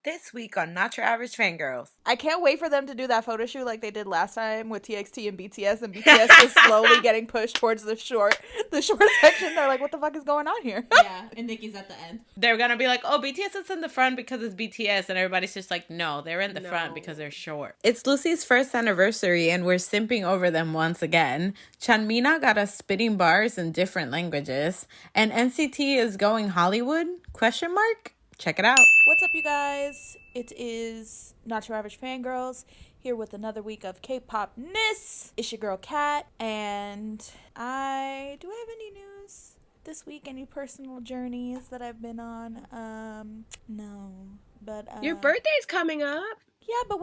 This week on Not Your Average Fangirls. I can't wait for them to do that photo shoot like they did last time with TXT and BTS just slowly getting pushed towards the short section. They're like, what the fuck is going on here? Yeah, and Nicki's at the end. They're gonna be like, oh, BTS is in the front because it's BTS, and everybody's just like, no, they're in the front because they're short. It's Lucy's first anniversary, and we're simping over them once again. Chanmina got us spitting bars in different languages, and NCT is going Hollywood? ? Check it out. What's up, you guys? It is Not Your Average Fangirls here with another week of K-pop-ness. It's your girl Kat, and do I have any news this week? Any personal journeys that I've been on? No, but your birthday's coming up. Yeah, but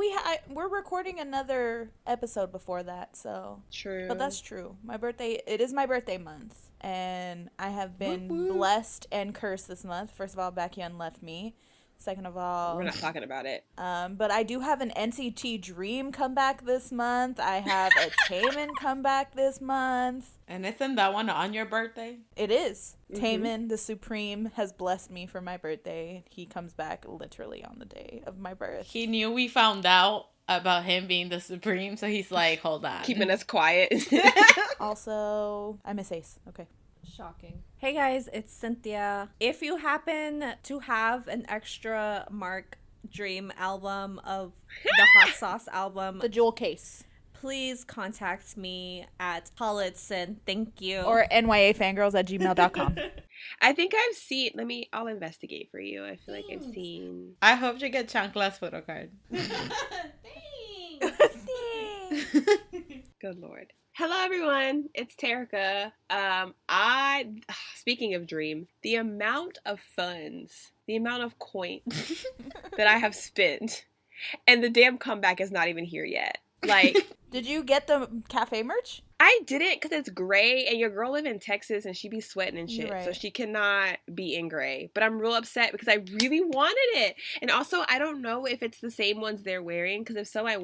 we're recording another episode before that, so true. But that's true. It is my birthday month, and I have been blessed and cursed this month. First of all, Baekhyun left me. Second of all, we're not talking about it. But I do have an NCT Dream comeback this month. I have a Taemin comeback this month. And isn't that one on your birthday? It is. Taemin, the Supreme, has blessed me for my birthday. He comes back literally on the day of my birth. He knew we found out about him being the Supreme, so he's like, hold on. Keeping us quiet. Also, I miss Ace. Okay. Shocking. Hey guys, it's Cynthia. If you happen to have an extra Mark Dream album of the Hot Sauce album, The Jewel Case, please contact me at Hollitson. Thank you. Or NYAFangirls@gmail.com. I think I've seen. I'll investigate for you. I feel like I've seen. I hope you get Chankla's photo card. Thanks. Good Lord. Hello everyone, it's Terica. Speaking of Dream, the amount of funds, the amount of coins that I have spent, and the damn comeback is not even here yet. Like, did you get the cafe merch? I didn't because it's gray, and your girl live in Texas, and she be sweating and shit, right. So she cannot be in gray. But I'm real upset because I really wanted it, and also I don't know if it's the same ones they're wearing. Because if so, I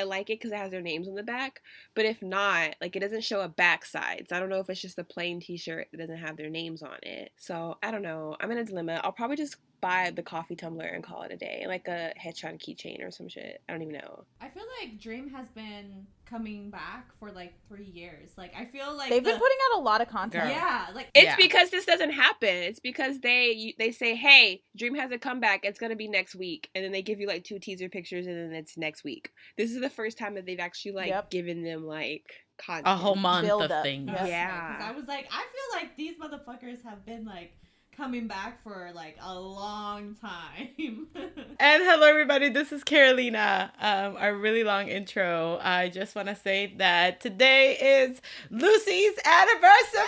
like it because it has their names on the back, but if not, like, it doesn't show a backside, so I don't know if it's just a plain t-shirt that doesn't have their names on it. So I don't know. I'm in a dilemma. I'll probably just buy the coffee tumbler and call it a day, like a headshot keychain or some shit. I don't even know. I feel like Dream has been coming back for like 3 years. Like, I feel like they've been putting out a lot of content. Yeah, like it's because this doesn't happen. It's because they say, hey, Dream has a comeback. It's gonna be next week, and then they give you like 2 teaser pictures, and then it's next week. This is the first time that they've actually given them like content. A whole month Build of up. things. Yeah. Because I was like, I feel like these motherfuckers have been like coming back for like a long time. And hello everybody, this is Carolina. Our really long intro. I just want to say that today is Lucy's anniversary.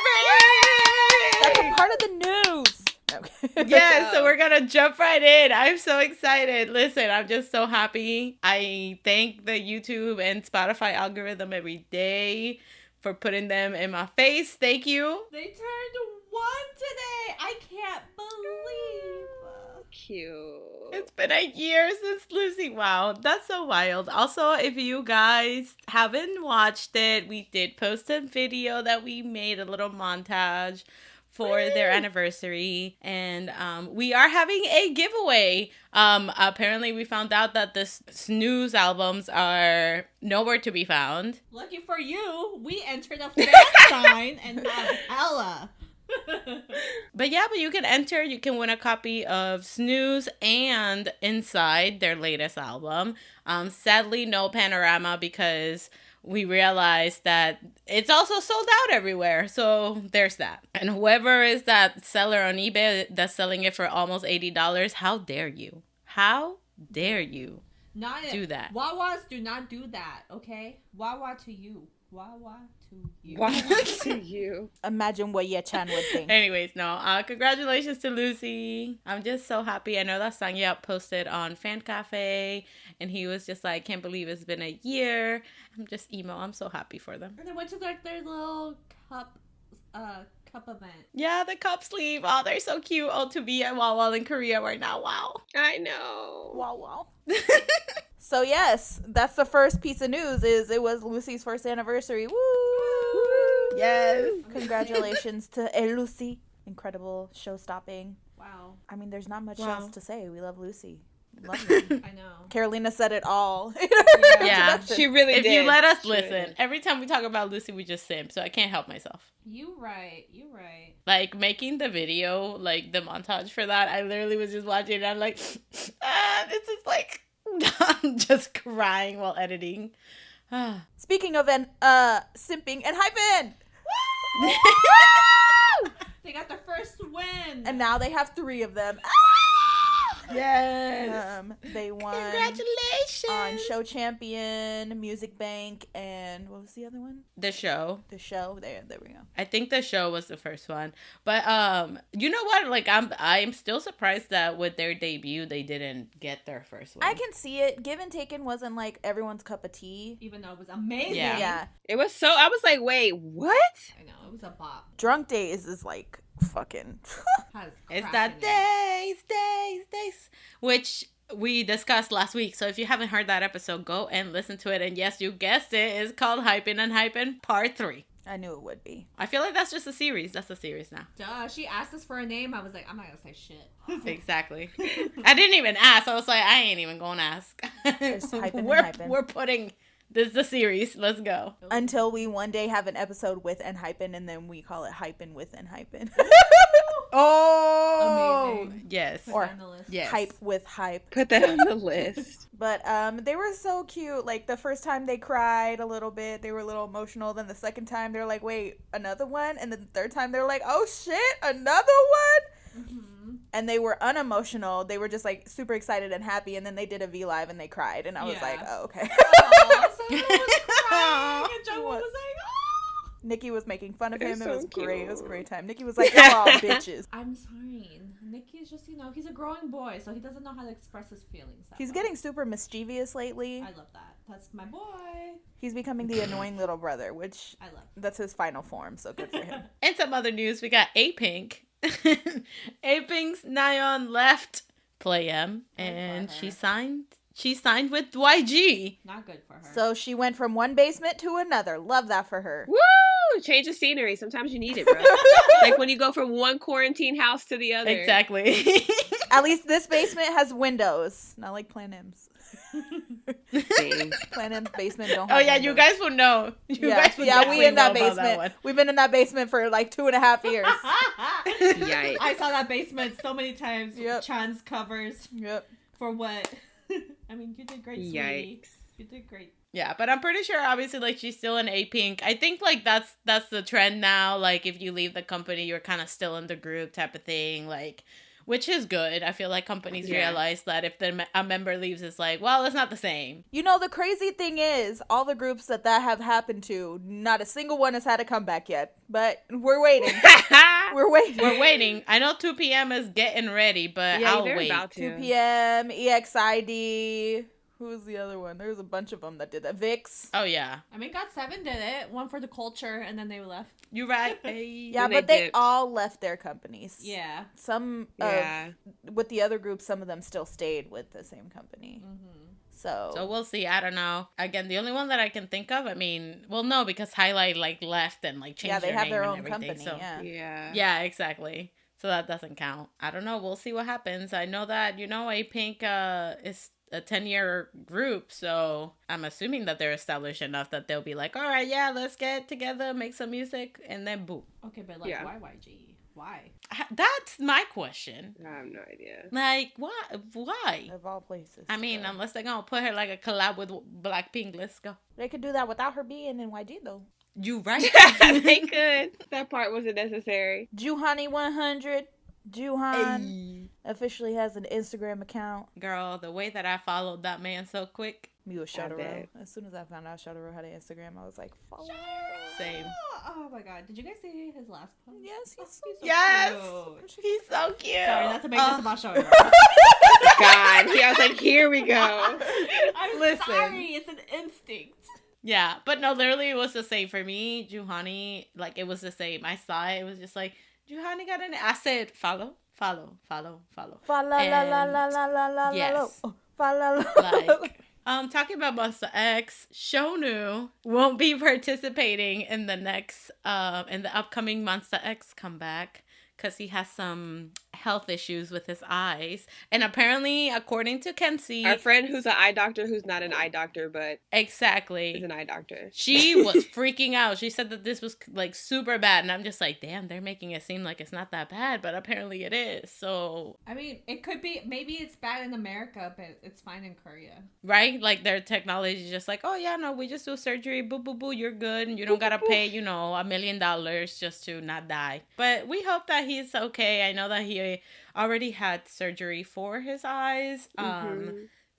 That's a part of the news. Okay. Yeah, so we're gonna jump right in. I'm so excited. Listen, I'm just so happy. I thank the YouTube and Spotify algorithm every day for putting them in my face. Thank you. They turned 1 today. I can't believe. Cute. It's been a year since Lucy. Wow, that's so wild. Also, if you guys haven't watched it, we did post a video that we made, a little montage for their anniversary, and we are having a giveaway. Apparently we found out that the snooze albums are nowhere to be found. Lucky for you, we entered a fan sign and have hella. But you can enter. You can win a copy of Snooze and Inside, their latest album. Sadly, no Panorama because we realized that it's also sold out everywhere. So there's that. And whoever is that seller on eBay that's selling it for almost $80, how dare you? How dare you do that? Wawas do not do that, okay? Wawa to you. Wawa to you. Wawa to you. Imagine what Ye-chan would think. Anyways, no. Congratulations to Lucy. I'm just so happy. I know that Sang-yeop posted on Fan Cafe, and he was just like, can't believe it's been a year. I'm just emo. I'm so happy for them. And they went to like their little cup event. Yeah, the cup sleeve. Oh, they're so cute. Oh, to be at Wawa in Korea right now. Wow. I know. Wow. So yes, that's the first piece of news. It was Lucy's first anniversary. Woo! Yes. Congratulations to Lucy. Incredible show stopping. Wow. I mean, there's not much else to say. We love Lucy. Love them. I know. Carolina said it all. Yeah, She really if did. you let us She really listen, did. every time we talk about Lucy, we just simp, so I can't help myself. You right. Like, making the video, like, the montage for that, I literally was just watching it, and I'm like, this is like, I'm just crying while editing. Speaking of simping, NYAFangirls! They got their first win. And now they have 3 of them. Yes. They won Congratulations. on Show Champion, Music Bank, and what was the other one? The show. The Show. There we go. I think the show was the first one. But you know what? Like, I'm still surprised that with their debut they didn't get their first one. I can see it. Give and Taken wasn't like everyone's cup of tea. Even though it was amazing. Yeah. It was so. I was like, wait, what? I know. It was a bop. Drunk Days is like fucking. It's that days, which we discussed last week. So if you haven't heard that episode, go and listen to it. And yes, you guessed it, it's called Hypen and Hypen Part 3. I knew it would be. I feel like that's just a series. That's a series now. Duh. She asked us for a name. I was like, I'm not gonna say shit. Exactly. I didn't even ask. I was like, I ain't even gonna ask. It's Hypen and Hypen. We're putting this is the series. Let's go. Until we one day have an episode with NYAFangirls and then we call it Hypen with NYAFangirls. Oh, Amazing. yes. Or On the list. Yes. Hype with Hype. Put that on the list. But they were so cute. Like the first time they cried a little bit, they were a little emotional. Then the second time they're like, wait, another one? And then the third time they're like, oh shit, another one? Mm-hmm. And they were unemotional. They were just like super excited and happy. And then they did a V Live and they cried. And I was Yeah. like, oh, okay. Aw, so everyone was crying, and Jungwon was like, oh. Nikki was making fun of They're him. It so was great. It was a cute. great time. Nikki was like, y'all all bitches. I'm sorry. Nikki's just, he's a growing boy, so he doesn't know how to express his feelings. that He's well. getting super mischievous lately. I love that. That's my boy. He's becoming the annoying little brother, which I love. that's his final form. So good for him. And some other news, we got Apink. Apink Naeun left Play M, and her. she signed with YG. Not good for her. So she went from one basement to another. Love that for her. Woo! Change of scenery. Sometimes you need it, bro. Like when you go from one quarantine house to the other. Exactly. At least this basement has windows, not like Plan M's. Same. Plan M's basement don't. Oh have yeah, windows. you guys would know. You guys would we definitely in that know about basement. one. We've been in that basement for like 2.5 years. Yikes. I saw that basement so many times. Yep. Chan's covers Yep. for what? I mean, you did great, sweetie. Yikes. You did great. Yeah, but I'm pretty sure obviously like she's still in Apink. I think like that's the trend now. Like if you leave the company, you're kind of still in the group type of thing. Like, which is good. I feel like companies Yeah. realize that if a member leaves, it's like, well, it's not the same. You know, the crazy thing is, all the groups that have happened to, not a single one has had a comeback yet. But we're waiting. We're waiting. We're waiting. I know 2 p.m. is getting ready, but Yeah, I'll they're wait. about to. 2 p.m., EXID. Who was the other one? There was a bunch of them that did that. VIX. Oh yeah, I mean, GOT7 did it. One for the culture, and then they left. you right. Yeah, And but they they dipped. all left their companies. Yeah. Some Yeah. with the other groups, some of them still stayed with the same company. Mm-hmm. So we'll see. I don't know. Again, the only one that I can think of. I mean, well, no, because Highlight like left and like changed. yeah, they their have name their and own everything, company. So. Yeah. Yeah. Yeah, exactly. So that doesn't count. I don't know. We'll see what happens. I know that, Apink is a 10-year group, so I'm assuming that they're established enough that they'll be like, all right, yeah, let's get together, make some music, and then boom. Okay, but like, Yeah. why YG? Why? That's my question. I have no idea. Like, why? Of all places. I mean, so. unless they're gonna put her like a collab with Blackpink, let's go. They could do that without her being in YG though. You right? They could. That part wasn't necessary. Joohoney 100. Joohon officially has an Instagram account. Girl, the way that I followed that man so quick. Me with I Shownu. bet. As soon as I found out Shownu had an Instagram, I was like, follow. Same. Oh my god. Did you guys see his last post? Yes, he's so Yes! Cute. He's so cute. Sorry, not to make this about Shownu. God. I was like, here we go. I'm Listen. sorry. It's an instinct. Yeah, but no, literally it was the same for me. Joohoney, like it was the same. I saw it. It was just like, Joohoney got an. I said, follow. Fa la la And la la la la la. yes. Oh, fa la la. Like, talking about Monster X, Shownu won't be participating in the next, in the upcoming Monster X comeback because he has some health issues with his eyes. And apparently, according to Kenzie, our friend who's an eye doctor who's not an eye doctor, but exactly is an eye doctor. She was freaking out. She said that this was like super bad. And I'm just like, damn, they're making it seem like it's not that bad. But apparently it is. So, I mean, it could be, maybe it's bad in America, but it's fine in Korea. Right? Like their technology is just like, oh yeah, no, we just do surgery. Boo, boo, boo. You're good. And you don't got to pay, you know, $1 million just to not die. But we hope that he's okay. I know that he already had surgery for his eyes.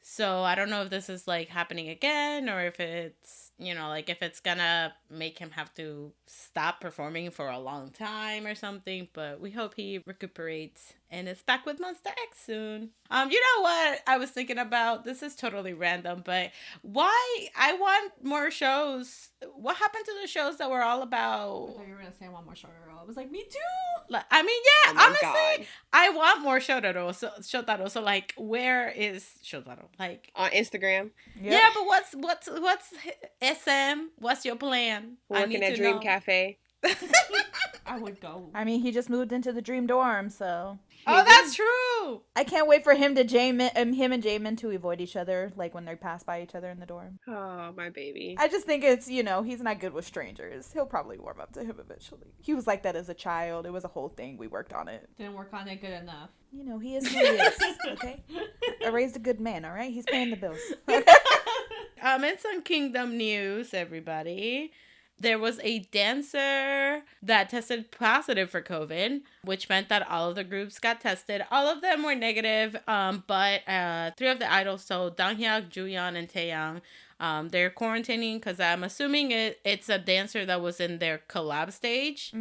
So I don't know if this is like happening again or if it's, you know, like if it's gonna make him have to stop performing for a long time or something. But we hope he recuperates and is back with Monster X soon. You know what I was thinking about? This is totally random, but why I want more shows. What happened to the shows that were all about? I thought you were gonna say I want more Shotaro. I was like, me too. Like, I mean, yeah, Oh honestly, I want more Shotaro. So like, where is Shotaro? Like on Instagram. Yep. yeah, but what's SM? What's your plan? Working at Dream Cafe. I would go. I mean, he just moved into the Dream dorm, so Oh, that's true. I can't wait for him and Jamin to avoid each other, like when they pass by each other in the dorm. Oh, my baby. I just think it's, you know, he's not good with strangers. He'll probably warm up to him eventually. He was like that as a child. It was a whole thing. We worked on it. Didn't work on it good enough. You know, he is who he is, okay? I raised a good man, all right? He's paying the bills. In some Kingdom news, everybody, there was a dancer that tested positive for COVID, which meant that all of the groups got tested. All of them were negative, but 3 of the idols, so Donghyuk, Juyeon, and Taeyang, they're quarantining because I'm assuming it's a dancer that was in their collab stage.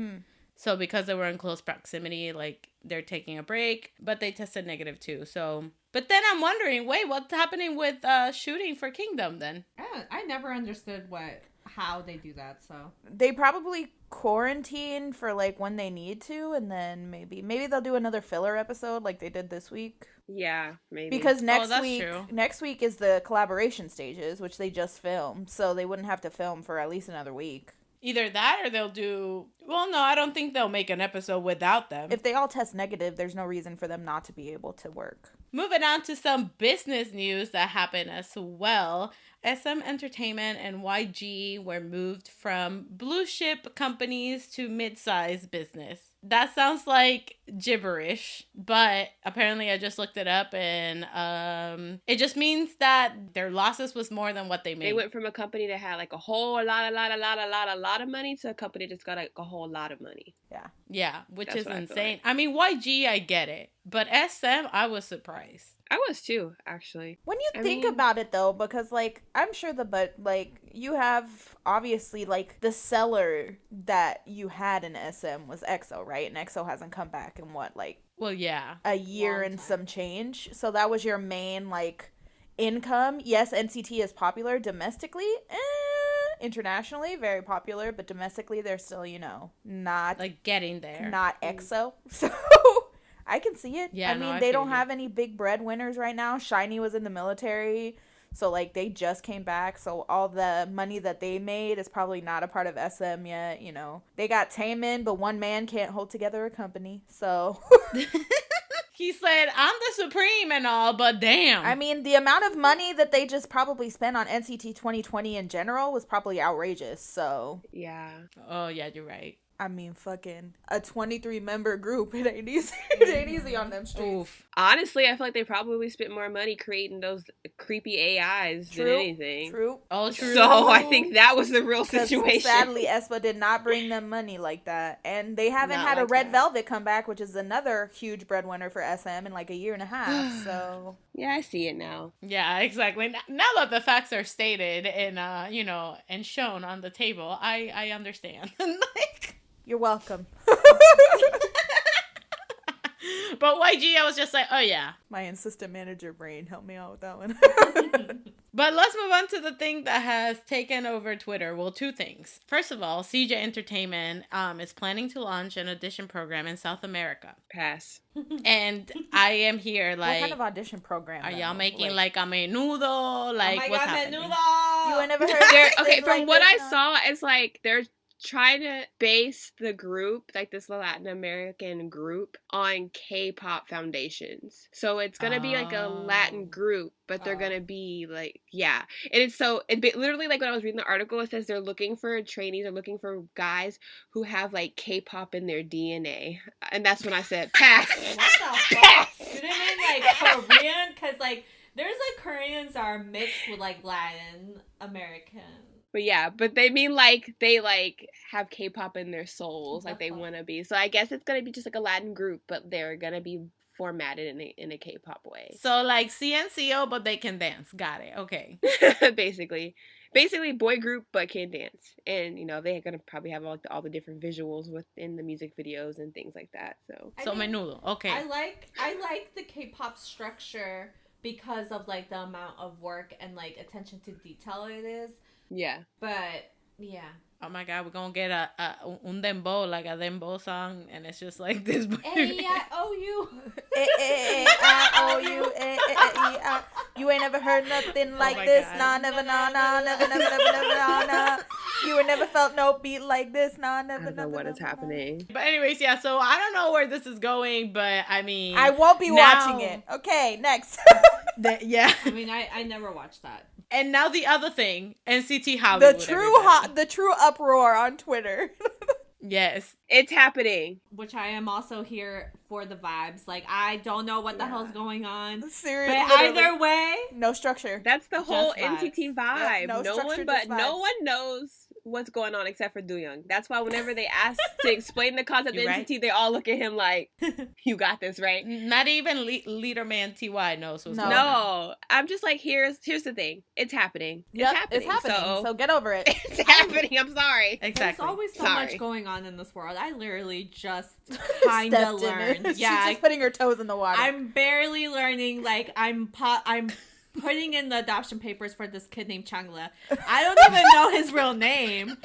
So because they were in close proximity, like they're taking a break, but they tested negative too. So, but then I'm wondering, wait, what's happening with shooting for Kingdom then? I never understood how they do that, so. They probably quarantine for like when they need to, and then maybe they'll do another filler episode like they did this week. Yeah, maybe. Because next true. week is the collaboration stages, which they just filmed, so they wouldn't have to film for at least another week. Either that or they'll do... Well, no, I don't think they'll make an episode without them. If they all test negative, there's no reason for them not to be able to work. Moving on to some business news that happened as well. SM Entertainment and YG were moved from blue chip companies to mid-sized business. That sounds like gibberish, but apparently I just looked it up and it just means that their losses was more than what they made. They went from a company that had like a whole lot of money to a company that's got like a whole lot of money. Yeah, which That's is what I feel insane. like. I mean, YG, I get it, but SM, I was surprised. I was too, actually. When you I think mean- about it though, because like I'm sure you have obviously like the seller that you had in SM was EXO, right? And EXO hasn't come back in what, like Well, yeah. a year Long and time. some change. So that was your main like income. Yes, NCT is popular domestically, internationally very popular, but domestically they're still, you know, not Like getting there. not EXO. So I can see it. Yeah, I no, mean, I they feel don't you. have any big breadwinners right now. Shiny was in the military, so like they just came back. So all the money that they made is probably not a part of SM yet. You know, they got Taemin, but one man can't hold together a company. So He said, I'm the supreme and all, but damn. I mean, the amount of money that they just probably spent on NCT 2020 in general was probably outrageous. So Yeah. Oh, yeah, you're right. I mean, fucking a 23-member group. It ain't easy. It ain't easy on them streets. Oof. Honestly, I feel like they probably spent more money creating those creepy AIs than anything. True. Oh, true. So I think that was the real 'Cause situation. sadly, aespa did not bring them money like that. And they haven't Not had a like Red that. Velvet come back, which is another huge breadwinner for SM in like a year and a half. So, Yeah, I see it now. Yeah, exactly. Now that the facts are stated and, you know, and shown on the table, I understand. Like, you're welcome. but YG, I was just like, oh, yeah. My assistant manager brain helped me out with that one. But let's move on to the thing that has taken over Twitter. Well, 2 things. First of all, CJ Entertainment is planning to launch an audition program in South America. Pass. And I am here like, what kind of audition program? are though? y'all making like a menudo? Like, oh my what's God, happening? menudo! You ain't never heard They're, of okay, things from like what this, I huh? saw, it's like they're trying to base the group, like this Latin American group, on K-pop foundations. So it's gonna be like a Latin group, but they're gonna be like, yeah. And it's so, literally, like when I was reading the article, it says they're looking for trainees, they're looking for guys who have like K-pop in their DNA. And that's when I said, pass. What the fuck? Do they mean like Korean? Because like there's like Koreans are mixed with like Latin American. But yeah, but they mean like they like have K-pop in their souls, like they want to be. So I guess it's gonna be just like a Latin group, but they're gonna be formatted in a K-pop way. So like CNCO, but they can dance. Got it. Okay. Basically boy group, but can dance, and you know they're gonna probably have all the different visuals within the music videos and things like that. So menudo. Okay. I like the K-pop structure because of like the amount of work and like attention to detail it is. Yeah. But, yeah. Oh my God, we're gonna get un dembow, like a dembow song, and it's just like this. A-I-O-U. A-I-O-U. You ain't never heard nothing like this. God. Nah, never, nah, nah, never, nah. You ain't never felt no beat like this. Nah, never, I don't know what is happening. But anyways, yeah, so I don't know where this is going, but I mean... I won't be watching it. Okay, next. Yeah. I mean, I never watched that. And now the other thing, NCT Hollywood. The true uproar on Twitter. Yes. It's happening. Which I am also here for the vibes. Like, I don't know what the hell's going on. Seriously. But either way... No structure. That's the whole vibes. NCT vibe. Yep, no structure, no one knows what's going on except for Dooyoung. That's why whenever they ask to explain the concept of NCT, they all look at him like, you got this, right? Not even leader man TY knows what's going on. No, I'm just like, here's the thing. It's happening. Yep, it's happening. So get over it. It's happening. I'm sorry. Exactly. There's always so much going on in this world. I literally just kind of learned. Yeah, she's just putting her toes in the water. I'm barely learning. Like, I'm putting in the adoption papers for this kid named Changla. I don't even know his real name.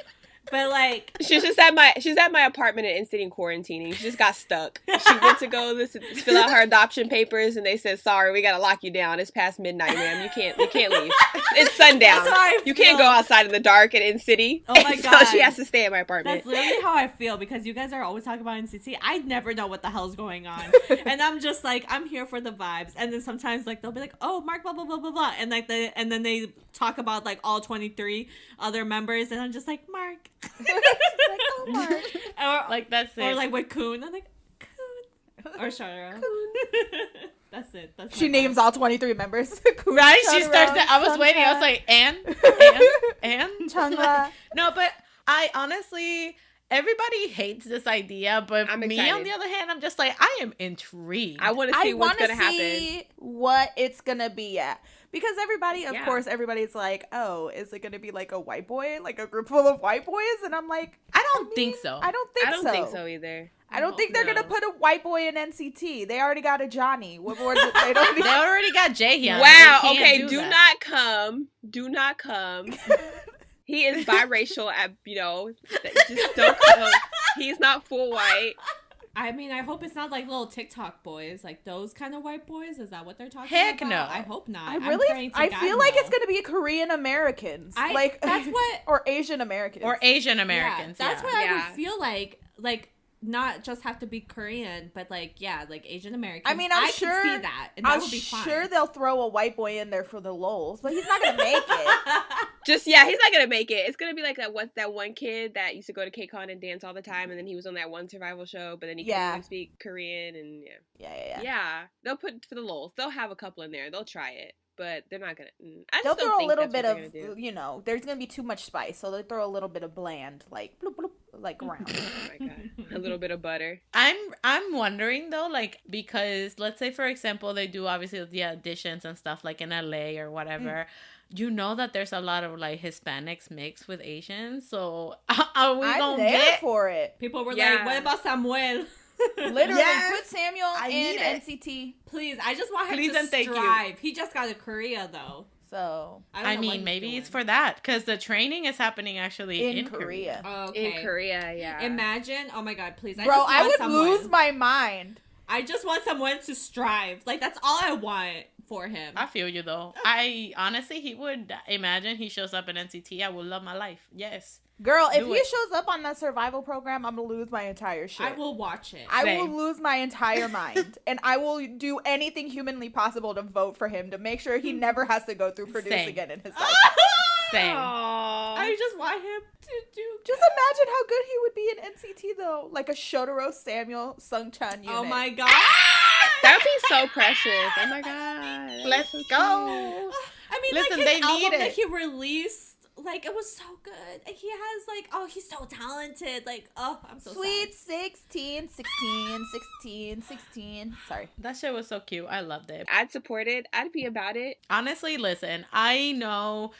But like, she's at my apartment in NCT quarantining. She just got stuck. She went to go fill out her adoption papers, and they said, "Sorry, we gotta lock you down. It's past midnight, ma'am. You can't leave. It's sundown. You can't go outside in the dark at NCT." Oh my god! So she has to stay at my apartment. That's literally how I feel because you guys are always talking about NCT. I never know what the hell's going on, and I'm just like, I'm here for the vibes. And then sometimes like they'll be like, "Oh, Mark, blah blah blah blah blah," and like and then they talk about like all 23 other members, and I'm just like, Mark. Like, oh, Mark. Or, like that's it. Or like with Kun, I'm like Kun or Shara. That's it. She names all 23 members. Right? She starts that. I was waiting. I was like, and Changla. No, but I honestly, everybody hates this idea, but I'm me excited. on the other hand, I'm just like, I am intrigued. I want to see what's gonna happen. What it's gonna be at. Because everybody, of course, everybody's like, oh, is it going to be like a white boy? Like a group full of white boys? And I'm like, I don't think so. I don't think so either. I don't think they're going to put a white boy in NCT. They already got a Johnny. What more? They already got Jaehyun. Wow. Okay. Do not come. Do not come. He is biracial. Just don't come. He's not full white. I mean, I hope it's not like little TikTok boys, like those kind of white boys. Is that what they're talking Heck about? no. I hope not. I feel like it's going to be Korean Americans. Like that's what or Asian Americans. Or Asian Americans. Yeah, that's what I would feel like not just have to be Korean, but like Asian Americans. I mean, I'm sure can see that, and that would be fine. I'm sure they'll throw a white boy in there for the lols, but he's not gonna make it. He's not gonna make it. It's gonna be like that one kid that used to go to KCON and dance all the time, and then he was on that one survival show, but then he couldn't even speak Korean, and yeah. They'll put for the lols. They'll have a couple in there. They'll try it. But they're not gonna. They'll throw a little bit of, there's gonna be too much spice, so they'll throw a little bit of bland, like bloop, bloop, like around. Oh my god, a little bit of butter. I'm wondering though, like, because let's say for example they do obviously the auditions and stuff like in LA or whatever. You know that there's a lot of like Hispanics mixed with Asians, so are we gonna get for it? People were like, "What about Samuel?" Literally, put Samuel in NCT. Please, I just want him to strive. He just got to Korea, though. So, I mean, maybe it's for that. Because the training is happening actually in Korea. Oh, okay. In Korea, yeah. Imagine, oh my god, please. Bro, I would lose my mind. I just want someone to strive. Like, that's all I want for him. I feel you though. I honestly, he would imagine he shows up in NCT. I would love my life. Yes. Girl, if he shows up on that survival program, I'm gonna lose my entire shit. I will watch it. I will lose my entire mind. And I will do anything humanly possible to vote for him to make sure he never has to go through Produce again in his life. Same. I just want him to do. Just imagine how good he would be in NCT though. Like a Shotaro Samuel Sungchan unit. Oh my god. That would be so precious. Oh my god. Let's go. I mean, Listen, like his they need album it. that he released, like it was so good. And he has like, oh, he's so talented. Like, oh, I'm so Sweet sad. 16. Sorry. That shit was so cute. I loved it. I'd support it. I'd be about it. Honestly, listen, I know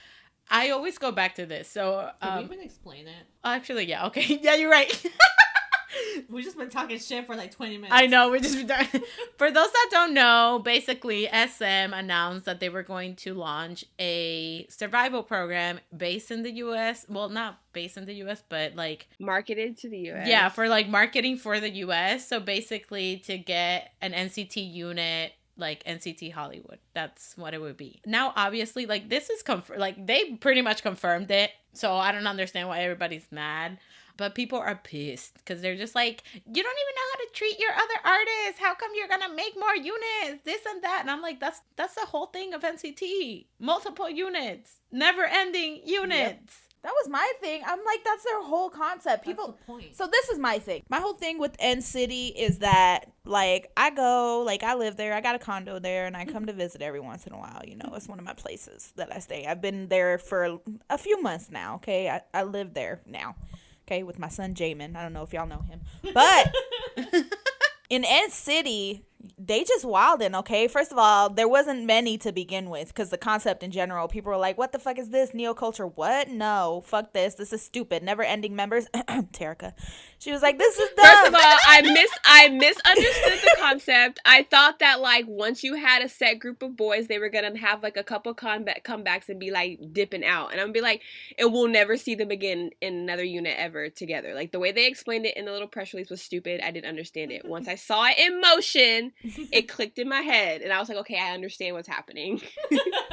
I always go back to this. So, Did we even explain it? actually, yeah, okay. Yeah, you're right. We've just been talking shit for like 20 minutes. I know. For those that don't know, basically, SM announced that they were going to launch a survival program based in the U.S. Well, not based in the U.S., but like Marketed to the U.S. Yeah, for like marketing for the U.S. So basically, to get an NCT unit, like NCT Hollywood, that's what it would be. Now, obviously, like this is like they pretty much confirmed it. So I don't understand why everybody's mad. But people are pissed because they're just like, you don't even know how to treat your other artists. How come you're gonna make more units? This and that. And I'm like, that's the whole thing of NCT. Multiple units, never-ending units. Yep. That was my thing. I'm like, that's their whole concept. People. That's the point. So this is my thing. My whole thing with NCT is that, like, I go, like, I live there. I got a condo there, and I come to visit every once in a while. You know, it's one of my places that I stay. I've been there for a few months now. Okay, I live there now. Okay, with my son Jamin. I don't know if y'all know him, but in NCT, they just wildin', okay? First of all, there wasn't many to begin with because the concept in general, people were like, what the fuck is this? Neoculture? What? No, fuck this. This is stupid. Never-ending members. Terica. She was like, this is dumb. First of all, I misunderstood the concept. I thought that, like, once you had a set group of boys, they were going to have, like, a couple comebacks and be, like, dipping out. And I'm going to be like, and we'll never see them again in another unit ever together. Like, the way they explained it in the little press release was stupid. I didn't understand it. Once I saw it in motion, it clicked in my head. And I was like, okay, I understand what's happening.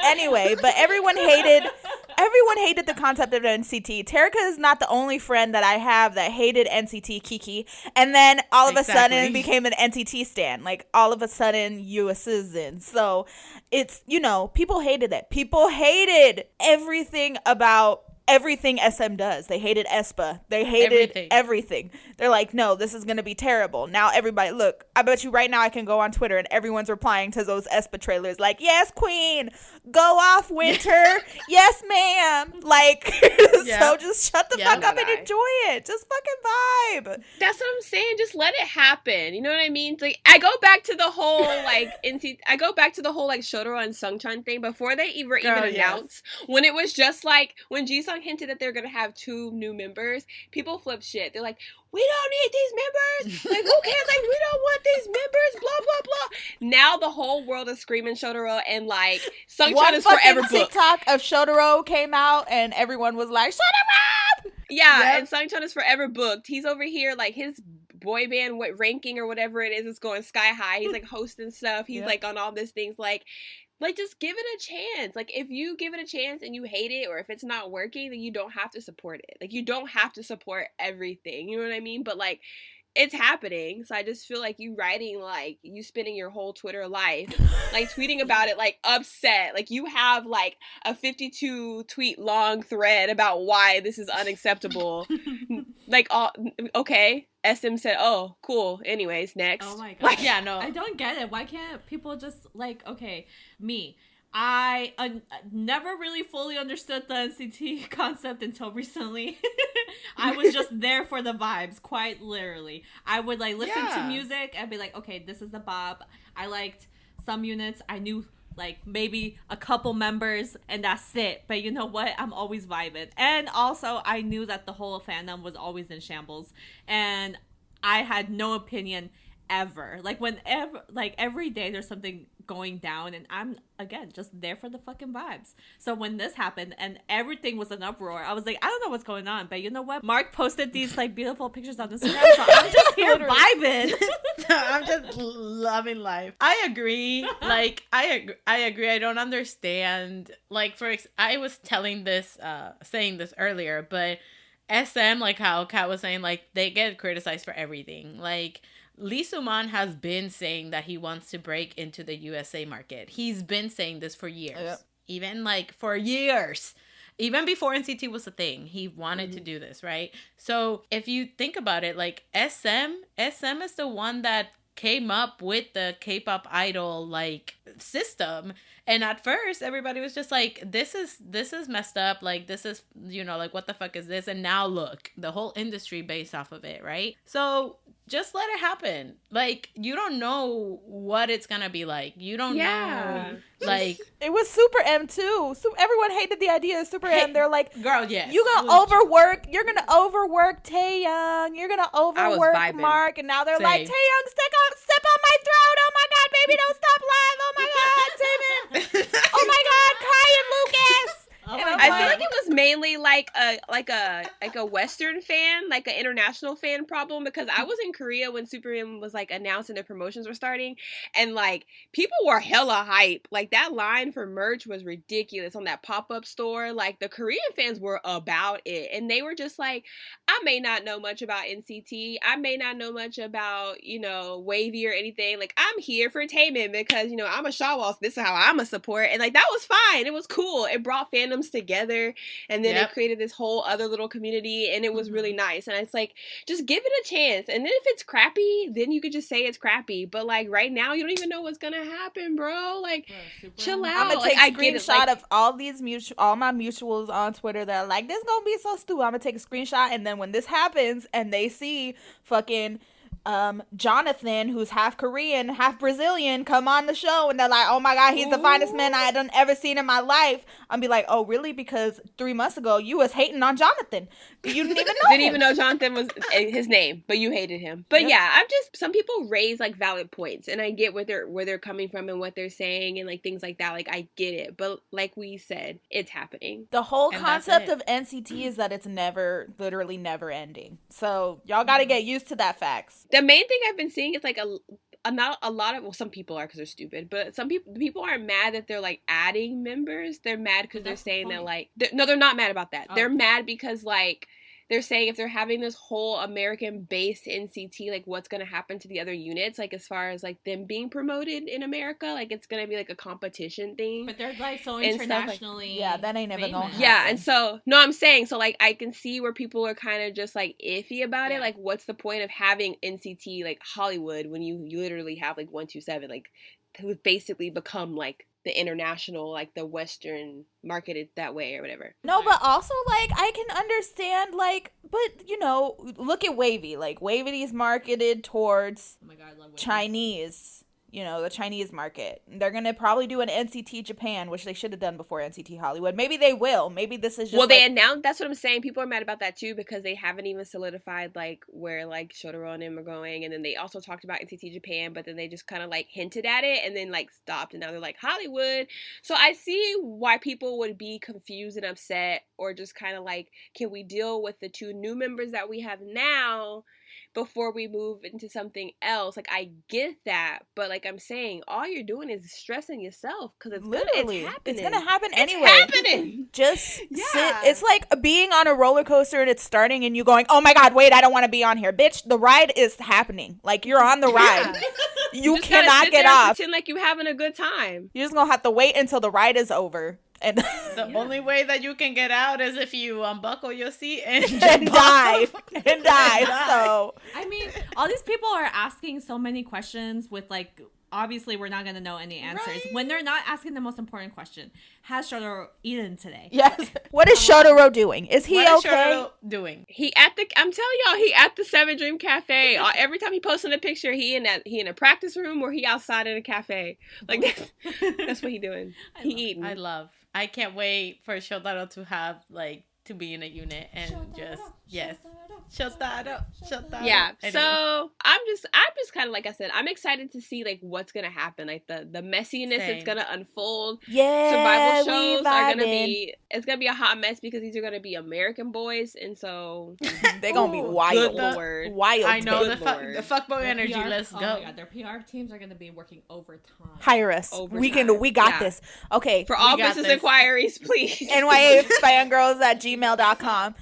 Anyway, but everyone hated the concept of NCT. Terica is not the only friend that I have that hated NCT Kiki, and then all of a sudden became an NCT stan. Like, all of a sudden, you a citizen. So it's, you know, people hated it. People hated everything about everything SM does. They hated aespa. They hated everything. They're like, no, this is going to be terrible. Now everybody, look, I bet you right now I can go on Twitter and everyone's replying to those aespa trailers like, yes, queen, go off, winter. Yes, ma'am. Like, so just shut the fuck up and enjoy it. Just fucking vibe. That's what I'm saying. Just let it happen. You know what I mean? It's like, I go back to the whole, like, Shotaro and Sungchan thing before they even announced. When it was just like, when Jisung hinted that they're gonna have 2 new members, people flipped shit. They're like, we don't need these members. Like, who cares? Like, we don't want these members. Blah blah blah. Now the whole world is screaming Shotaro, and like Sungchan is forever booked. TikTok of Shotaro came out, and everyone was like, Shotaro. Yeah, and Sungchan is forever booked. He's over here like his boy band ranking or whatever it is going sky high. He's like hosting stuff. He's like on all these things. Like, just give it a chance. Like, if you give it a chance and you hate it, or if it's not working, then you don't have to support it. Like, you don't have to support everything. You know what I mean? But, like, it's happening. So I just feel like you writing, like, you spending your whole Twitter life, like, tweeting about it, like, upset. Like, you have, like, a 52 tweet long thread about why this is unacceptable. Like, okay. SM said, oh, cool. Anyways, next. Oh my god. Like, yeah, no. I don't get it. Why can't people just, like, okay, me. I never really fully understood the NCT concept until recently. I was just there for the vibes, quite literally. I would, like, listen to music and be like, okay, this is the bop. I liked some units. I knew, like, maybe a couple members, and that's it. But you know what? I'm always vibing. And also, I knew that the whole fandom was always in shambles. And I had no opinion ever. Like whenever, like every day there's something going down, and I'm again just there for the fucking vibes. So when this happened and everything was an uproar, I was like, I don't know what's going on, but you know what? Mark posted these like beautiful pictures on Instagram, so I'm just here vibing. I'm just loving life. I agree. Like I agree. I don't understand. Like I was saying this earlier, but SM, like how Kat was saying, like they get criticized for everything. Like Lee Suman has been saying that he wants to break into the USA market. He's been saying this for years. Yep. Even like for years. Even before NCT was a thing, he wanted to do this, right? So if you think about it, like SM is the one that came up with the K-pop idol like system. And at first everybody was just like, this is messed up, like this is, you know, like what the fuck is this? And now look, the whole industry based off of it, right? So just let it happen. Like you don't know what it's gonna be like. You don't know. Like it was Super M too. So everyone hated the idea of Super M. They're like, girl, yes. You're gonna overwork Taeyoung. You're gonna overwork Mark. And now they're like, Taeyoung, step on my throat. Oh my god, baby, don't stop live. Oh my god, Taemin. Oh my god, Kai and Lucas. Oh I feel like it was mainly like a Western fan, like an international fan problem, because I was in Korea when Super M was like announced and the promotions were starting, and like people were hella hype. Like that line for merch was ridiculous on that pop-up store. Like the Korean fans were about it, and they were just like, I may not know much about NCT, I may not know much about, you know, Wavy or anything. Like I'm here for Taemin because, you know, I'm a Shawwal, so this is how I'm a support, and like that was fine. It was cool. It brought fandoms together, and then it created this whole other little community, and it was really nice. And it's like, just give it a chance, and then if it's crappy, then you could just say it's crappy. But like right now, you don't even know what's gonna happen, bro. Like chill out. I'm gonna take a screenshot of all my mutuals on Twitter that are like, this gonna be so stupid. I'm gonna take a screenshot, and then when this happens and they see fucking Jonathan, who's half Korean, half Brazilian, come on the show, and they're like, oh my god, he's the finest man I done ever seen in my life. I'm be like, oh really? Because 3 months ago you was hating on Jonathan. You didn't even know didn't even know Jonathan was his name, but you hated him. But yeah, I'm just, some people raise like valid points, and I get where they're coming from and what they're saying and like things like that. Like I get it, but like we said, it's happening. The whole concept of NCT is that it's literally never ending. So y'all got to get used to that facts. The main thing I've been seeing is like not a lot of, well, some people are because they're stupid, but some people aren't mad that they're like adding members. They're mad because they're saying that like, they're not mad about that. They're mad because like, they're saying if they're having this whole American-based NCT, like what's going to happen to the other units, like as far as like them being promoted in America, like it's going to be like a competition thing. But they're like so internationally. Like, that ain't never going to happen. Yeah, and so, no, I'm saying, so like I can see where people are kind of just like iffy about it. Like what's the point of having NCT like Hollywood when you literally have like 127, like who basically become like the international, like the Western marketed that way or whatever. No, but also like I can understand like, but you know, look at Wavy. Like Wavy is marketed towards Chinese, you know, the Chinese market. They're gonna probably do an NCT Japan, which they should have done before NCT Hollywood. Maybe they will. Maybe this is just well, they announced. That's what I'm saying. People are mad about that too because they haven't even solidified like where like Shotaro and him are going, and then they also talked about NCT Japan, but then they just kind of like hinted at it and then like stopped, and now they're like Hollywood. So I see why people would be confused and upset, or just kind of like, can we deal with the 2 new members that we have now before we move into something else? Like I get that, but like I'm saying, all you're doing is stressing yourself because it's literally it's gonna happen anyway. It's happening. Just sit. It's like being on a roller coaster and it's starting and you going, oh my god, wait, I don't want to be on here, bitch. The ride is happening. Like you're on the ride. You cannot get off. Pretend like you're having a good time. You're just gonna have to wait until the ride is over. And the only way that you can get out is if you unbuckle your seat and die. So I mean, all these people are asking so many questions with like, obviously we're not going to know any answers when they're not asking the most important question. Has Shotaro eaten today? Yes. What is Shotaro doing? Is he what okay? Shotaro doing? I'm telling y'all, he at the 7 Dream Cafe. Every time he posts in a picture, he in a practice room or he outside in a cafe. Like that's what he doing. He eating. I can't wait for Shotaro to have like to be in a unit and Shut that up. Shut that Yeah, up. Anyway. so I'm just kind of, like I said, I'm excited to see like what's gonna happen, like the messiness that's Same. gonna unfold. Yeah, Survival shows are gonna vibing. it's gonna be a hot mess because these are gonna be American boys, and so They gonna be Ooh, wild. good lord. Wild. I know Good the lord. fuckboy Their energy. PR Let's oh go. my god, their PR teams are gonna be working overtime. Hire us. Overtime. We got Yeah. this. Okay. For all got business this. inquiries, please. NYAFangirls@gmail.com.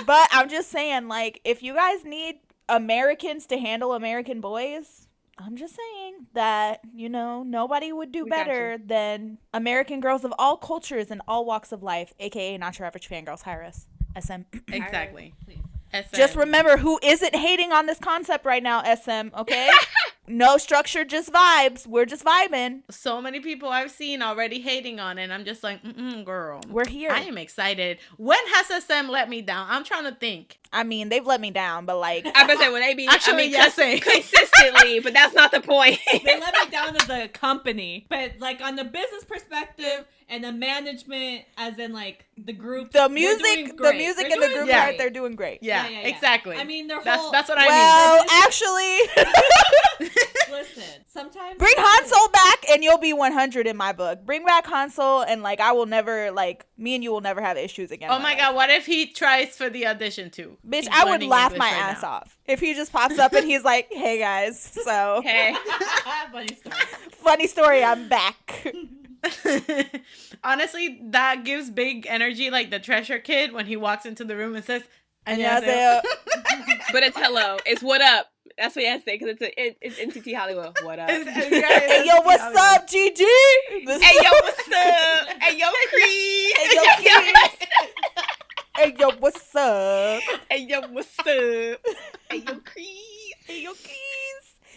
But I'm just saying, like, if you guys need Americans to handle American boys, I'm just saying that, you know, nobody would do We got better than American girls of all cultures and all walks of life, aka Not Your Average Fangirls. Hire us. SM. Exactly. Please. SM. Just remember who isn't hating on this concept right now, SM, okay? No structure, just vibes. We're just vibing. So many people I've seen already hating on it, and I'm just like, girl. We're here. I am excited. When has SM let me down? I'm trying to think. I mean, they've let me down, but like, I bet when they be Actually, yes, same. consistently, but that's not the point. They let me down as a company, but like on the business perspective and the management, as in like the group, the music and the group Yeah. part, they're doing great. Yeah, Yeah. exactly. I mean, their that's whole. what I Well, actually, Listen, sometimes bring Hansel back and you'll be 100 in my book. Bring back Hansel and like I will never, like, me and you will never have issues again. mean. Oh my god, what if he tries for the audition too? Bitch, He's I would learning laugh English my right ass now. off if he just pops up and he's like, "Hey guys, so Hey. Funny story. funny story, I'm back." Honestly, that gives big energy, like the treasure kid when he walks into the room and says, 안녕하세요. But it's hello. It's what up. That's what you have to say because it's NCT Hollywood. What up? Hey yo, what's up, Gigi? Hey yo, what's up? Hey yo, Creed. Hey yo, Keys. Hey yo, what's up? Hey yo, what's up? Hey yo, Creed. Hey yo, Keys.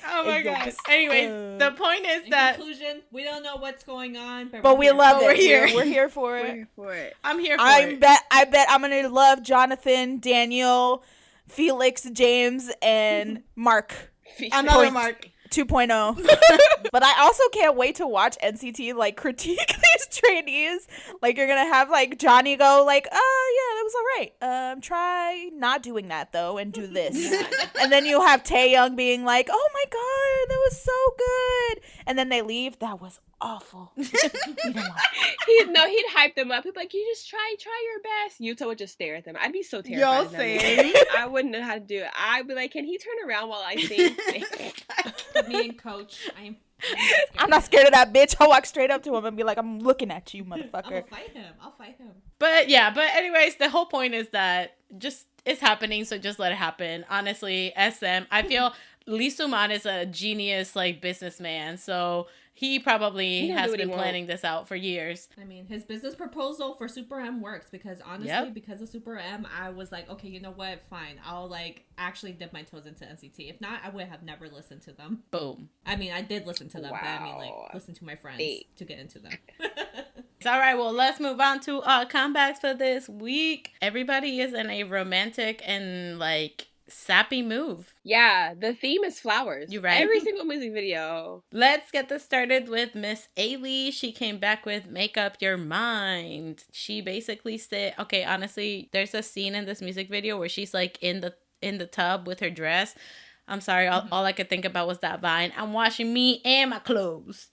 Oh my Hey, yo, god. what's Anyways, up? the point is In that conclusion, we don't know what's going on, But we we're love But it. we're here. We're here for We're it. here for it. I'm here for I it. bet I'm gonna love Jonathan, Daniel, Felix, James, and Mark Another Point. Mark. 2.0. But I also can't wait to watch NCT like critique these trainees. Like you're gonna have like Johnny go like, "Oh yeah, that was all right. Try not doing that though and do this." And then you have Taeyoung being like, "Oh my god, that was so good." And then they leave. That was awful. We don't want it. He'd hype them up. He'd be like, "You just try your best." Yuta would just stare at them. I'd be so terrified. of them. same. I wouldn't know how to do it. I'd be like, "Can he turn around while I sing?" me and Coach. I'm not scared of that bitch. I'll walk straight up to him and be like, "I'm looking at you, motherfucker." I'll fight him. But anyways, the whole point is that just it's happening, so just let it happen. Honestly, SM, I feel Lee Suman is a genius like businessman, so he probably He don't has do what he been won't. planning this out for years. I mean, his business proposal for Super M works because honestly, Yep. because of Super M, I was like, okay, you know what? Fine. I'll like actually dip my toes into NCT. If not, I would have never listened to them. Boom. I mean, I did listen to them, but I mean, like, Wow. listen to my friends Hey. to get into them. All right, well, let's move on to our comebacks for this week. Everybody is in a romantic and like sappy move. Yeah, the theme is flowers. You right. Every single music video. Let's get this started with Miss Ailee. She came back with Make Up Your Mind. She basically said, okay, honestly, there's a scene in this music video where she's like in the tub with her dress. I'm sorry, all I could think about was that vine. I'm washing me and my clothes.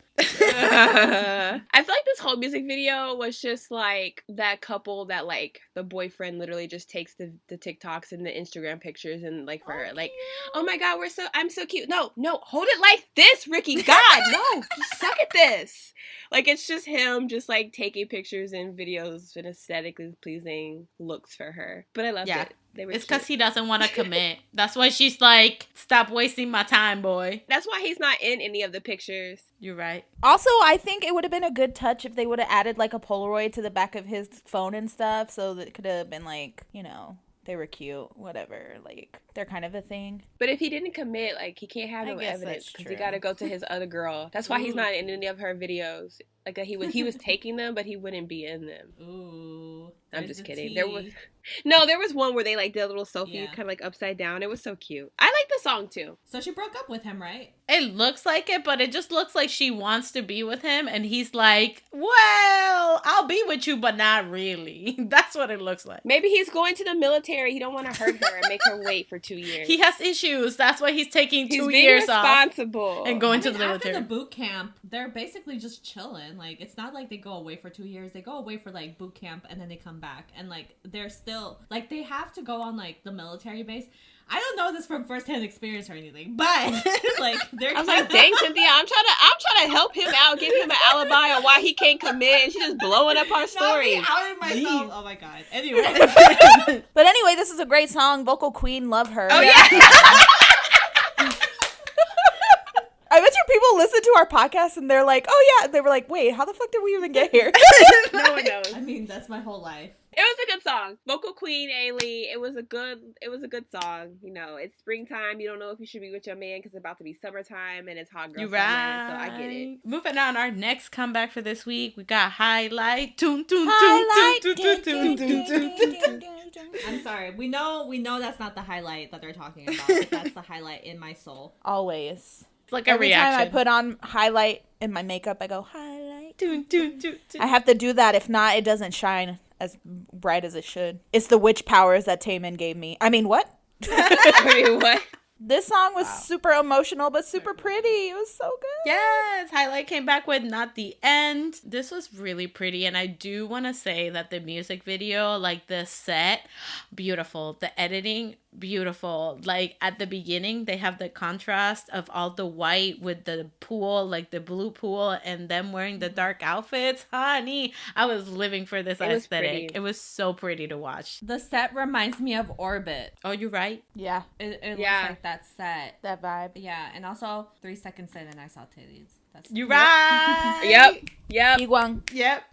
I feel like this whole music video was just like that couple that like the boyfriend literally just takes the TikToks and the Instagram pictures and like for her like, oh my god, I'm so cute. No, hold it like this, Ricky. God, no, you suck at this. Like it's just him just like taking pictures and videos and aesthetically pleasing looks for her. But I loved it. It's because he doesn't want to commit. That's why she's like, stop wasting my time, boy. That's why he's not in any of the pictures. You're right. Also, I think it would have been a good touch if they would have added like a Polaroid to the back of his phone and stuff, so that it could have been like, you know, they were cute, whatever. Like they're kind of a thing. But if he didn't commit, like he can't have I no guess evidence that's because true. he got to go to his other girl. That's why he's not in any of her videos. Like he was taking them, but he wouldn't be in them. Ooh. I'm just kidding. Tea. There was one where they like did a little selfie, Yeah. kind of like upside down. It was so cute. I like the song too. So she broke up with him, right? It looks like it, but it just looks like she wants to be with him, and he's like, well, I'll be with you, but not really. That's what it looks like. Maybe he's going to the military. He don't want to hurt her and make her wait for 2 years. He has issues. That's why he's taking He's 2 being years off responsible and going to the after military. the boot camp, they're basically just chilling. Like, it's not like they go away for 2 years. They go away for like boot camp and then they come back, and like they're still like they have to go on like the military base. I don't know this from firsthand experience or anything, but like they're. I was like, dang, Cynthia, I'm trying to help him out, give him an alibi on why he can't commit, and she's just blowing up our story. Outing myself. Oh my god. Anyway. But anyway, this is a great song. Vocal queen, love her. Oh yeah. I bet you people listen to our podcast and they're like, oh yeah. They were like, wait, how the fuck did we even get here? No one knows. I mean, that's my whole life. It was a good song. Vocal queen, Ailee. It was a good song. You know, it's springtime. You don't know if you should be with your man because it's about to be summertime and it's hot girl You summer. right. So I get it. Moving on, our next comeback for this week, we got Highlight. Toon, toon, toon, Highlight. toon, toon, toon, toon, toon, toon. I'm sorry. We know that's not the highlight that they're talking about, but that's the highlight in my soul. Always. It's like a Every reaction. time I put on highlight in my makeup, I go, highlight. Toon, toon, toon, toon. I have to do that. If not, it doesn't shine as bright as it should. It's the witch powers that Taemin gave me. I mean, what? I mean, what? This song was super emotional, but super pretty. It was so good. Yes, Highlight came back with Not the End. This was really pretty, and I do want to say that the music video, like the set, beautiful. The editing, beautiful. Like at the beginning, they have the contrast of all the white with the pool, like the blue pool, and them wearing the dark outfits. Honey, I was living for this aesthetic. It was so pretty to watch. The set reminds me of Orbit. Oh, you're right. Yeah, It Yeah. looks like that set. that vibe. Yeah, and also 3 seconds in and I saw titties. That's You right. Yep. Igwang. Yep.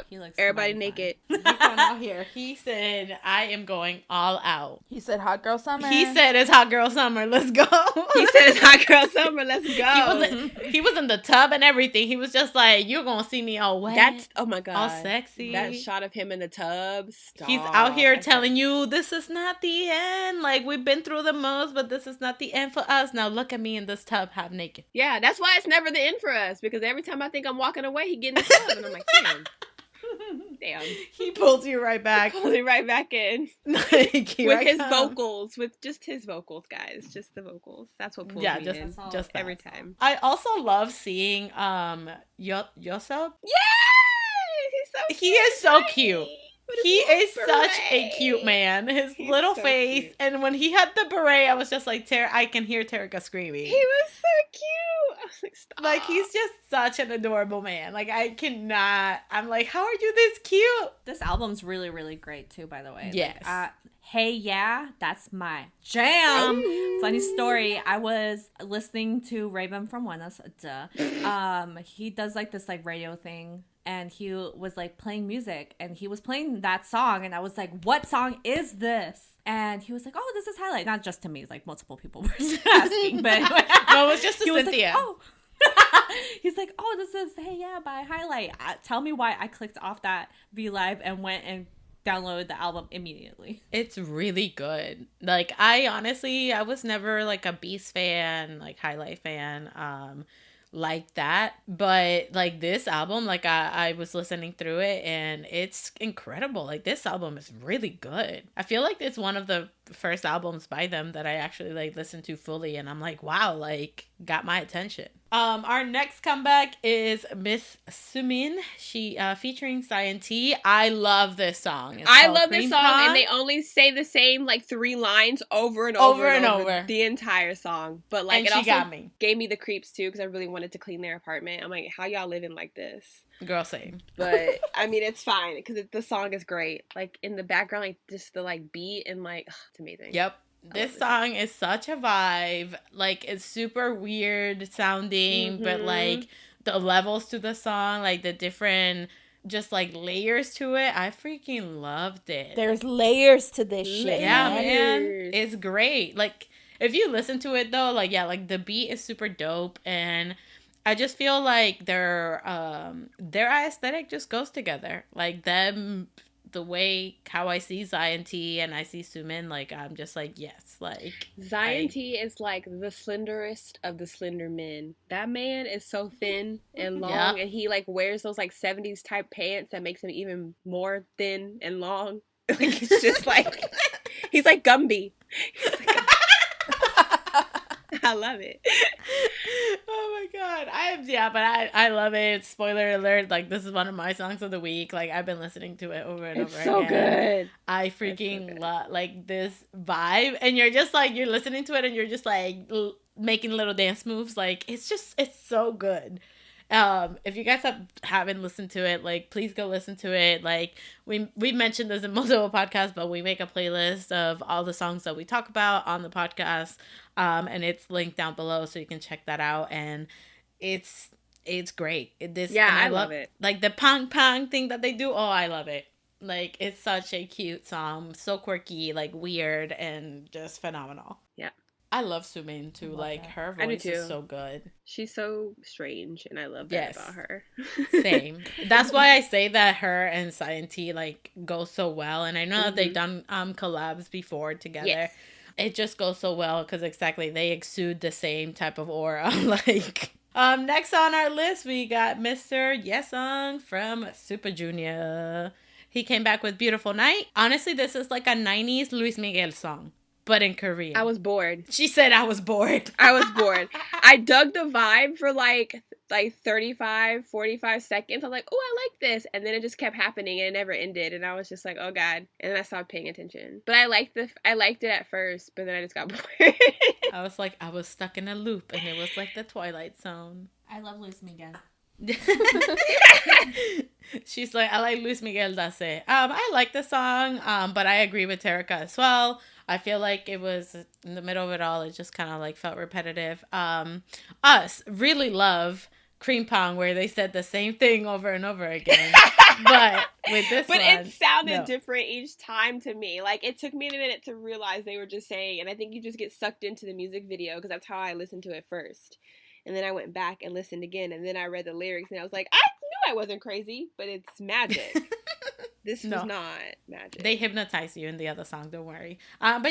He looks Everybody mighty naked. He's going out here. He said, I am going all out. He said hot girl summer. He said it's hot girl summer. Let's go. He said it's hot girl summer. Let's go. He was in the tub and everything. He was just like, you're gonna see me all wet. That's oh my god, all sexy. That shot of him in the tub. He's out here telling you this is not the end. Like we've been through the most, but this is not the end for us. Now look at me in this tub, half naked. Yeah, that's why it's never the end for us. Because every time I think I'm walking away, he get in the tub, and I'm like, damn. He pulls you right back. Pulls it right back in Like, with his vocals, with just his vocals, guys, just the vocals. That's what pulls me in. Just Every that. time. I also love seeing Yosub. Yes, he's so. He is so cute. cute. With his He little is such a beret. cute man. His He's little so face, cute. and when he had the beret, I was just like, I can hear Terika screaming. He was so cute. I was like, stop. Like, he's just such an adorable man. Like, I cannot. I'm like, how are you this cute? This album's really, really great too, by the way. Yes. Like, Hey Yeah, that's my jam. Ooh. Funny story. I was listening to Raven from Buenos. He does like this like radio thing, and he was like playing music, and he was playing that song, and I was like, "What song is this?" And he was like, "Oh, this is Highlight." Not just to me, like multiple people were asking, but No, it was just to he was Cynthia. like, "Oh." He's like, "Oh, this is Hey Yeah by Highlight." Tell me why I clicked off that V Live and went and downloaded the album immediately. It's really good. Like, I was never like a Beast fan, like Highlight fan, like that. But like this album, like I was listening through it and it's incredible. Like this album is really good. I feel like it's one of the first albums by them that I actually like listened to fully, and I'm like, wow, like got my attention. Our next comeback is Miss Sumin. She featuring Zion.T. I love this song. It's I called love this song, Creamppang. and they only say the same like 3 lines over and over the entire song. But like, And it she also got me. gave me the creeps too because I really wanted to clean their apartment. I'm like, how y'all living like this? Girl, same. But I mean, it's fine because the song is great. Like in the background, like just the like beat and like it's amazing. Yep. This song is such a vibe. Like, it's super weird sounding, but like the levels to the song, like the different just like layers to it, I freaking loved it. There's layers to this shit. Yeah, man. man. It's great. Like, if you listen to it though, like, yeah, like the beat is super dope, and I just feel like their aesthetic just goes together. Like them, the way how I see Zion.T and I see Sumin, like I'm just like, yes, like Zion.T is like the slenderest of the slender men. That man is so thin and long, and he like wears those like 70s type pants that makes him even more thin and long. Like it's just like he's like Gumby. I love it. Oh my god. I love it. Spoiler alert, like this is one of my songs of the week. Like I've been listening to it over and It's over so again. good. I freaking love like this vibe, and you're just like, you're listening to it and you're just like making little dance moves. Like it's so good. If you guys haven't listened to it, like please go listen to it. Like we mentioned this in multiple podcasts, but we make a playlist of all the songs that we talk about on the podcast, and it's linked down below so you can check that out. And it's great. I love it. Like the pang pang thing that they do. Oh, I love it. Like it's such a cute song, so quirky, like weird, and just phenomenal. Yeah. I love Sumin too. Like her voice is so good. She's so strange, and I love that about her. Same. That's why I say that her and Zion.T like go so well. And I know that they've done collabs before together. Yes. It just goes so well because exactly they exude the same type of aura. Like next on our list we got Mr. Yesung from Super Junior. He came back with Beautiful Night. Honestly, this is like a 90s Luis Miguel song, but in Korean. I was bored. She said I was bored. I was bored. I dug the vibe for like 35, 45 seconds. I'm like, oh, I like this. And then it just kept happening and it never ended. And I was just like, oh God. And then I stopped paying attention. But I liked it at first, but then I just got bored. I was like, I was stuck in a loop and it was like the Twilight Zone. I love Luis Miguel. She's like, I like Luis Miguel Dace. I like the song, but I agree with Terika as well. I feel like it was in the middle of it all. It just kind of like felt repetitive. Us really love Creamppang, where they said the same thing over and over again. But with this one, it sounded different each time to me. Like it took me a minute to realize they were just saying, and I think you just get sucked into the music video because that's how I listened to it first. And then I went back and listened again, and then I read the lyrics, and I was like, I knew I wasn't crazy, but it's magic. This was not magic. They hypnotize you in the other song, don't worry. But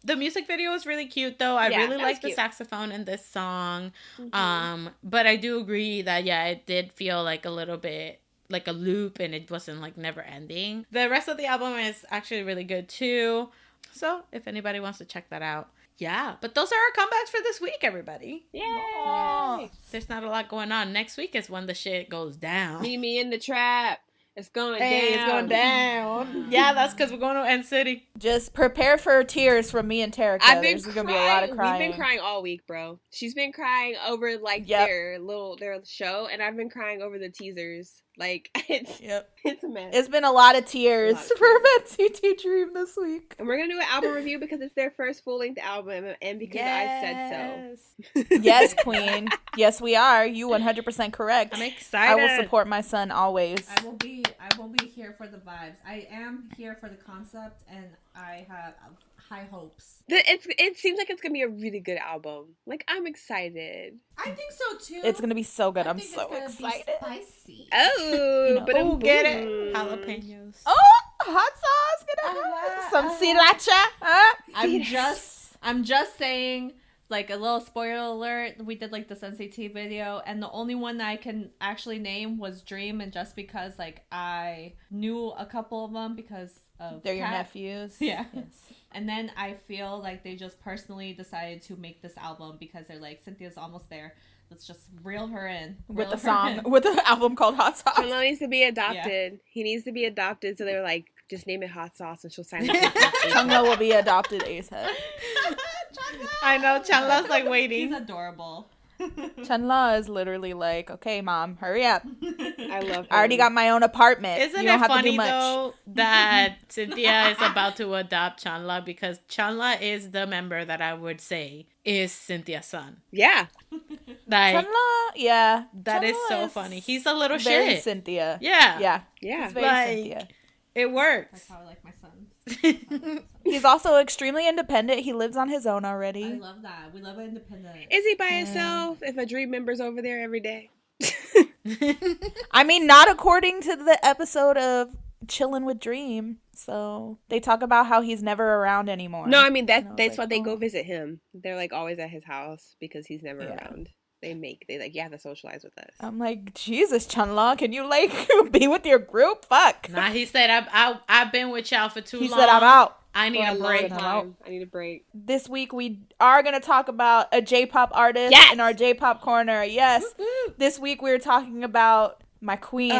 the music video is really cute, though. I really like the saxophone in this song. Mm-hmm. But I do agree that, it did feel like a little bit like a loop, and it wasn't like never ending. The rest of the album is actually really good, too. So if anybody wants to check that out. Yeah, but those are our comebacks for this week, everybody. Yay! There's not a lot going on. Next week is when the shit goes down. Meet me in the trap. It's going down. It's going down. Yeah, that's because we're going to NCT. Just prepare for tears from me and Terika. There's going to be a lot of crying. We've been crying all week, bro. She's been crying over their show, and I've been crying over the teasers. Like it's a mess. It's been a lot of tears from NCT Dream this week. And we're gonna do an album review because it's their first full-length album, and because I said so. Yes, queen. Yes, we are. You 100% correct. I'm excited. I will support my son always. I will be here for the vibes. I am here for the concept, and I have high hopes. It seems like it's gonna be a really good album. Like I'm excited. I think so too. It's gonna be so good. I'm so excited. Spicy. Oh, but get it. Jalapenos. Oh, hot sauce. Some sriracha. I'm just saying. Like a little spoiler alert, we did like the NCT video, and the only one that I can actually name was Dream, and just because like I knew a couple of them because of they're your nephews. Yeah. Yes. And then I feel like they just personally decided to make this album because they're like, Cynthia's almost there. Let's just reel her in. With the album called Hot Sauce. Chanmina needs to be adopted. Yeah. He needs to be adopted, so they were like, just name it Hot Sauce and she'll sign it. Chanmina will be adopted ASAP. I know, Chanla's like waiting. He's adorable. Chanla is literally like, okay, mom, hurry up. I love her. I already got my own apartment. Isn't it funny, though, that Cynthia is about to adopt Chanla because Chanla is the member that I would say is Cynthia's son. Yeah. Like, Chanla, yeah. That Chanla is so funny. He's a little very shit. Cynthia. Yeah. Yeah. Yeah. He's very Cynthia. It works. That's how I like my sons. He's also extremely independent. He lives on his own already. I love that. We love independent. Is he by himself? If a Dream member's over there every day. I mean, not according to the episode of Chillin' with Dream. So they talk about how he's never around anymore. No, I mean that's like, why they go visit him. They're like always at his house because he's never around. They like, you have to socialize with us. I'm like, Jesus, Chanla, can you like be with your group? Fuck. Nah, he said I've been with y'all for too long. He said I'm out. I need a break. I need a break. This week we are gonna talk about a J-pop artist in our J-pop corner. Yes. Woo-hoo. This week we're talking about my queen,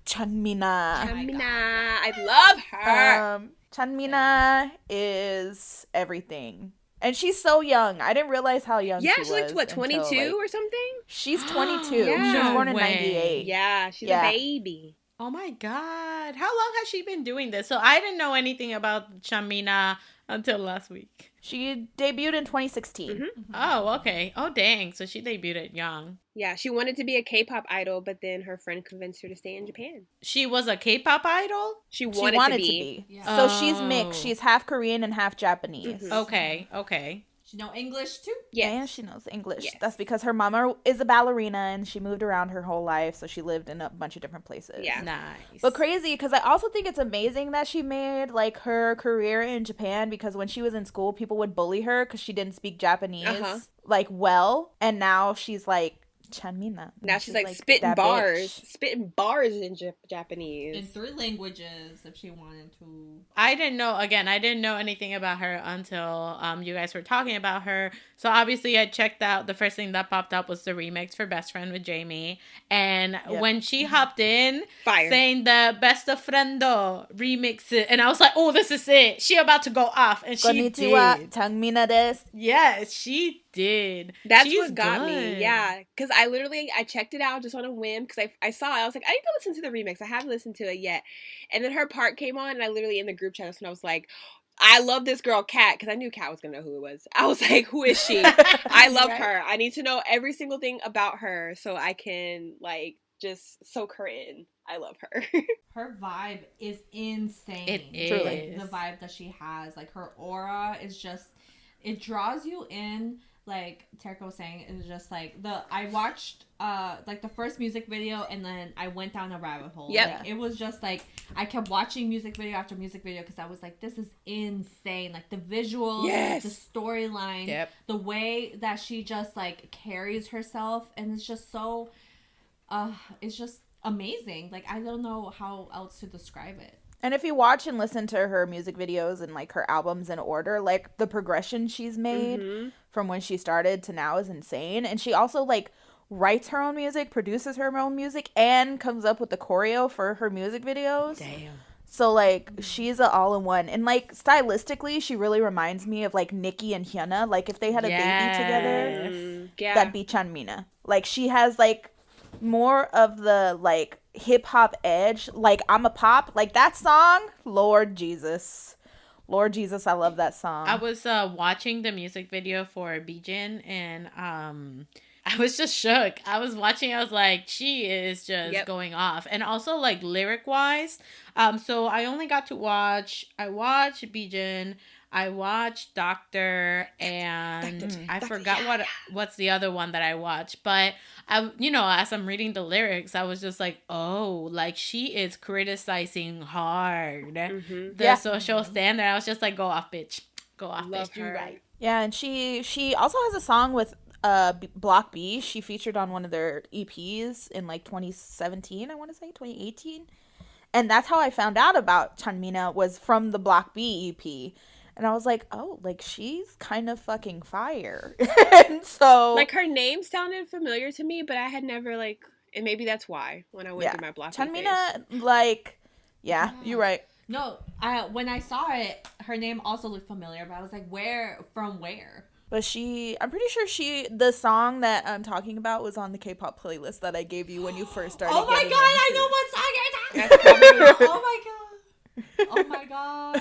Chanmina. Chanmina, I love her. Chanmina is everything. And she's so young. I didn't realize how young she was. Yeah, she's like, what, 22 or something? She's 22. Yeah. She was born in No way. 98. Yeah, she's a baby. Oh my God. How long has she been doing this? So I didn't know anything about Chanmina until last week. She debuted in 2016. Mm-hmm. Oh, okay. Oh, dang. So she debuted young. Yeah, she wanted to be a K-pop idol, but then her friend convinced her to stay in Japan. She was a K-pop idol? She She wanted to be. Yeah. So she's mixed. She's half Korean and half Japanese. Mhm. Okay. She know English too? Yes. And she knows English. Yes. That's because her mama is a ballerina and she moved around her whole life. So she lived in a bunch of different places. Yeah. Nice. But crazy because I also think it's amazing that she made like her career in Japan, because when she was in school, people would bully her because she didn't speak Japanese like well. And now she's like Chanmina. Now she's like spitting that bars. bitch. Spitting bars in Japanese. In 3 languages if she wanted to. I didn't know anything about her until you guys were talking about her. So obviously I checked out, the first thing that popped up was the remix for Best Friend with Jamie. And when she hopped in, Fire. saying the Best of Friendo remix it, and I was like, oh, this is it. She about to go off. And she Konnichiwa, did. Chanmina desu. Yes, she did. That's She's what got me. good. Yeah. Because I checked it out just on a whim because I saw it. I was like, I need to listen to the remix. I haven't listened to it yet. And then her part came on and I literally in the group chat that's when I was like, I love this girl, Kat, because I knew Kat was going to know who it was. I was like, who is she? I love her. I need to know every single thing about her so I can, like, just soak her in. I love her. Her vibe is insane. It is. Truly. The vibe that she has. Like, her aura is just, it draws you in. Like Terko was saying, it was just like I watched like the first music video and then I went down a rabbit hole. Yep. Like, it was just like I kept watching music video after music video because I was like, this is insane. Like the visuals, the storyline, the way that she just like carries herself, and it's just so it's just amazing. Like I don't know how else to describe it. And if you watch and listen to her music videos and like her albums in order, like the progression she's made from when she started to now is insane. And she also like writes her own music, produces her own music, and comes up with the choreo for her music videos. Damn. So like she's a all-in-one. And like stylistically, she really reminds me of like Nicki and Hyuna. Like if they had a baby together, that'd be Chanmina. Like she has like more of the like hip hop edge, like I'm a Pop, like that song. Lord Jesus, I love that song. I was watching the music video for Bijin, and I was just shook. I was watching, I was like, she is just going off. And also like lyric wise, so I only got to watched Bijin, I watched Doctor, and I forgot what's the other one that I watched. But I, as I'm reading the lyrics, I was just like, oh, like she is criticizing hard the social standard. I was just like, go off, bitch, go off, Love bitch. You're her. right. Yeah, and she also has a song with Block B. She featured on one of their EPs in like 2017, I want to say 2018, and that's how I found out about Chanmina, was from the Block B EP. And I was like, oh, like, she's kind of fucking fire. And so... like, her name sounded familiar to me, but I had never, like... And maybe that's why, when I went through my Block Chanmina, like... Yeah, you're right. No, when I saw it, her name also looked familiar, but I was like, from where? But I'm pretty sure the song that I'm talking about was on the K-pop playlist that I gave you when you first started. Oh my god, I know what song you're That's probably... Oh my god.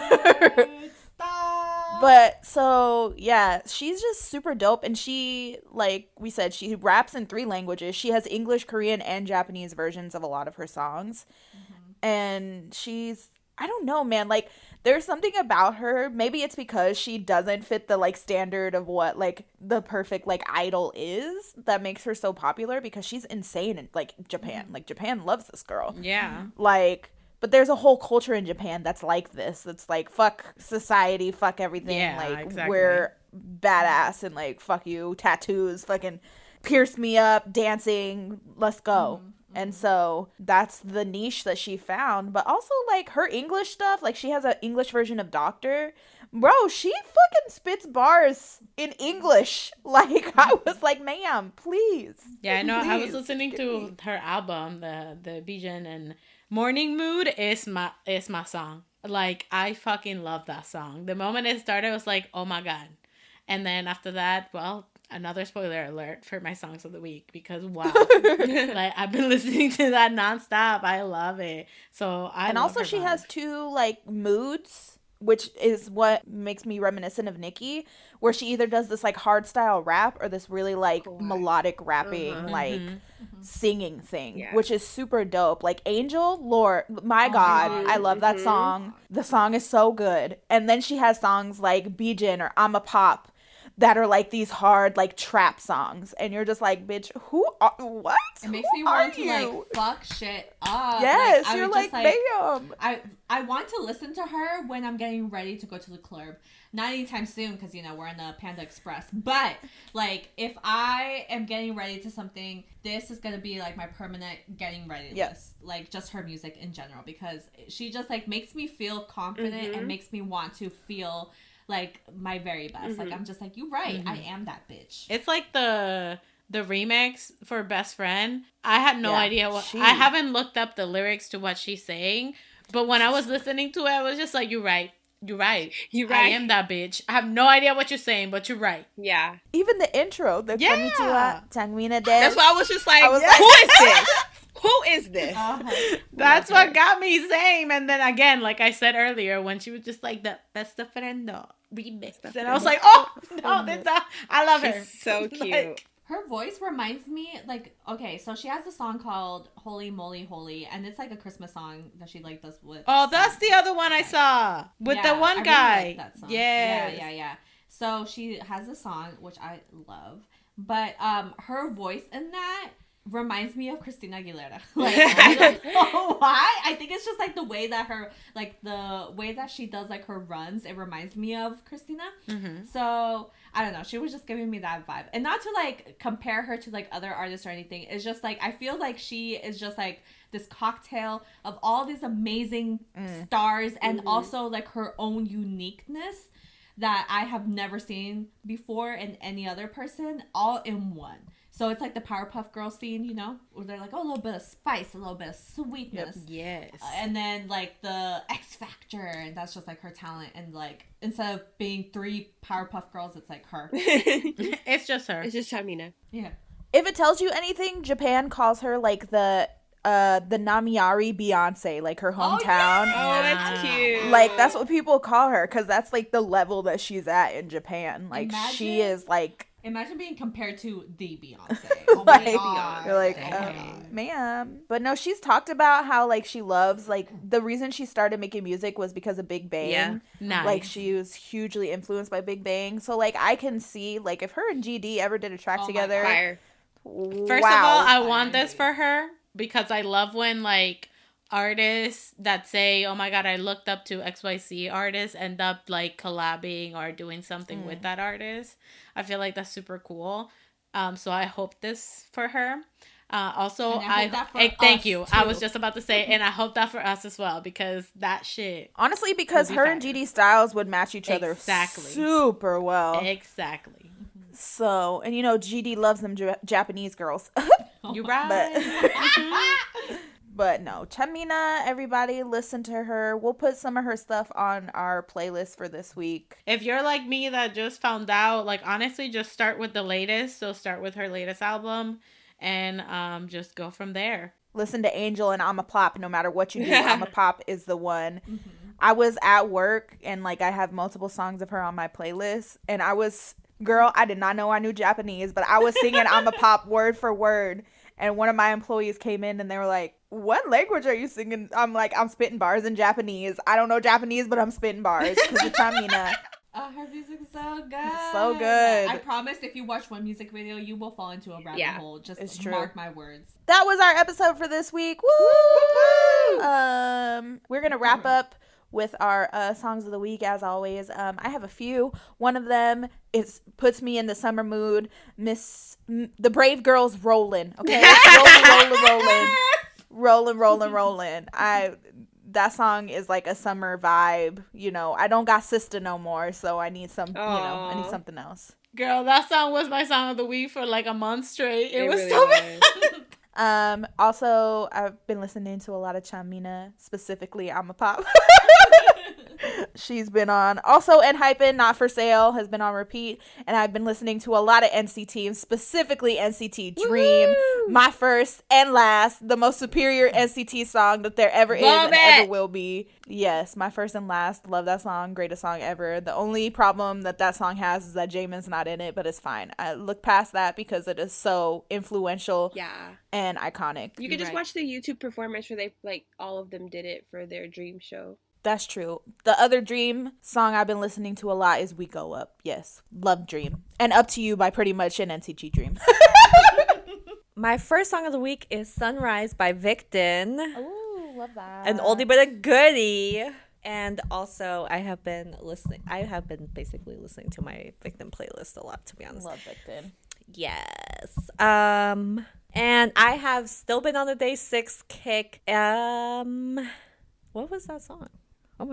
Stop. But so yeah, she's just super dope, and she, like we said, she raps in 3 languages. She has English, Korean, and Japanese versions of a lot of her songs, and she's I don't know, man. Like, there's something about her. Maybe it's because she doesn't fit the, like, standard of what, like, the perfect, like, idol is that makes her so popular, because she's insane in, like, Japan. Like, Japan loves this girl. Yeah. Like, but there's a whole culture in Japan that's like this. It's like, fuck society, fuck everything. Yeah, like, exactly. we're badass and, like, fuck you, tattoos, fucking pierce me up, dancing, let's go. And so that's the niche that she found. But also, like, her English stuff, like, she has an English version of Doctor. Bro, she fucking spits bars in English. Like, I was like, ma'am, please. Yeah, I know. I was please, listening to her album, the Bijan, and Morning Mood is my song. Like, I fucking love that song. The moment it started, I was like, oh my God. And then after that, well, another spoiler alert for my songs of the week, because wow, like, I've been listening to that nonstop. I love it. So I And love also her she vibe. has two, like, moods, which is what makes me reminiscent of Nicki, where she either does this, like, hard style rap or this really, like, melodic rapping, like, singing thing, which is super dope. Like, Angel, Lord, my God, I love that song. The song is so good. And then she has songs like Bijin or I'm a Pop that are like these hard, like, trap songs, and you're just like, bitch, what? It makes me Who are want to you? like fuck shit up. Yes, I you're would like, just, damn. I want to listen to her when I'm getting ready to go to the club. Not anytime soon, because, you know, we're in the Panda Express. But, like, if I am getting ready to something, this is going to be, like, my permanent getting ready list. Like, just her music in general. Because she just, like, makes me feel confident and makes me want to feel, like, my very best. Like, I'm just like, you're right. I am that bitch. It's like the remix for Best Friend. I had no idea what. she- I haven't looked up the lyrics to what she's saying, but when I was listening to it, I was just like, you're right. You're right. You're right. I am that bitch. I have no idea what you're saying, but you're right. Yeah. Even the intro, the Konnichiwa Chanmina dance. That's why I was just like, was who is this? Who is this? That's what got me saying. And then again, like I said earlier, when she was just like the best friend remix, and I was like, oh no, I love her. She's so cute. Like, Her voice reminds me, like, okay, so she has a song called Holy Moly Holy, and it's like a Christmas song that she, like, does with... oh, that's the other one I saw with the Yeah, one I guy. really like that song. Yes. Yeah. So she has a song, which I love, but her voice in that reminds me of Christina Aguilera. Like, I don't know why. I think it's just, like, the way that she does, like, her runs, it reminds me of Christina. So... I don't know. She was just giving me that vibe. And not to, like, compare her to, like, other artists or anything. It's just, like, I feel like she is just, like, this cocktail of all these amazing stars and also, like, her own uniqueness that I have never seen before in any other person, all in one. So it's like the Powerpuff Girls scene, you know, where they're like, oh, a little bit of spice, a little bit of sweetness. Yes. And then, like, the X Factor, and that's just, like, her talent. And, like, instead of being 3 Powerpuff Girls, it's, like, her. It's just her. It's just Chanmina. Yeah. If it tells you anything, Japan calls her, like, the Namiari Beyonce, like, her hometown. Oh, that's cute. Like, that's what people call her, because that's, like, the level that she's at in Japan. Like, she is, like... Imagine being compared to the Beyonce. Oh my like, God. you're like, Dang. ma'am. But no, she's talked about how, like, she loves, like, the reason she started making music was because of Big Bang. Yeah. Nice. Like, she was hugely influenced by Big Bang. So, like, I can see, like, if her and GD ever did a track Oh my together. Fire. First of all, I want this for her because I love when, like, artists that say, oh my God, I looked up to XYZ artists end up, like, collabing or doing something with that artist. I feel like that's super cool. So I hope this for her. Also, And I hope that for thank us, you. I too. was just about to say, and I hope that for us as well, because that shit. Honestly, because Would be her and fire. GD styles would match each other Exactly. super well. Exactly. So, and you know, GD loves them Japanese girls. You're right. But no, Chanmina, everybody listen to her. We'll put some of her stuff on our playlist for this week. If you're like me that just found out, like, honestly, just start with the latest. So start with her latest album and just go from there. Listen to Angel and I'm a Pop no matter what you do. I'm a Pop is the one. I was at work and, like, I have multiple songs of her on my playlist. And girl, I did not know I knew Japanese, but I was singing I'm a Pop word for word. And one of my employees came in and they were like, what language are you singing? I'm like, I'm spitting bars in Japanese. I don't know Japanese, but I'm spitting bars because of Chanmina. Her music's so good. So good. I promise if you watch one music video, you will fall into a rabbit hole. Just it's true. mark my words. That was our episode for this week. Woo! We're going to wrap up with our songs of the week as always. I have a few. One of them puts me in the summer mood. The Brave Girls Rollin', okay? Rollin'. That song is like a summer vibe, you know. I don't got sister no more, so I need some, I need something else. Girl, that song was my song of the week for like a month straight. It was really so was. bad. Also, I've been listening to a lot of Chanmina, specifically I'm a Pop. She's been on. Also, NHYPEN, Not For Sale, has been on repeat. And I've been listening to a lot of NCT, specifically NCT Dream. Woo-hoo! My first and last, the most superior NCT song that there ever is and ever will be. Yes, my first and last. Love that song. Greatest song ever. The only problem that song has is that Jaemin's not in it, but it's fine. I look past that because it is so influential and iconic. You could just watch the YouTube performance where they, like, all of them did it for their Dream show. That's true. The other Dream song I've been listening to a lot is We Go Up. Yes. Love Dream. And Up to You by Pretty Much an NCT Dream. My first song of the week is Sunrise by Victon. Ooh, love that. An oldie but a goodie. And also I have been basically listening to my Victon playlist a lot, to be honest. Love Victon. Yes. And I have still been on the Day 6 kick. What was that song? Oh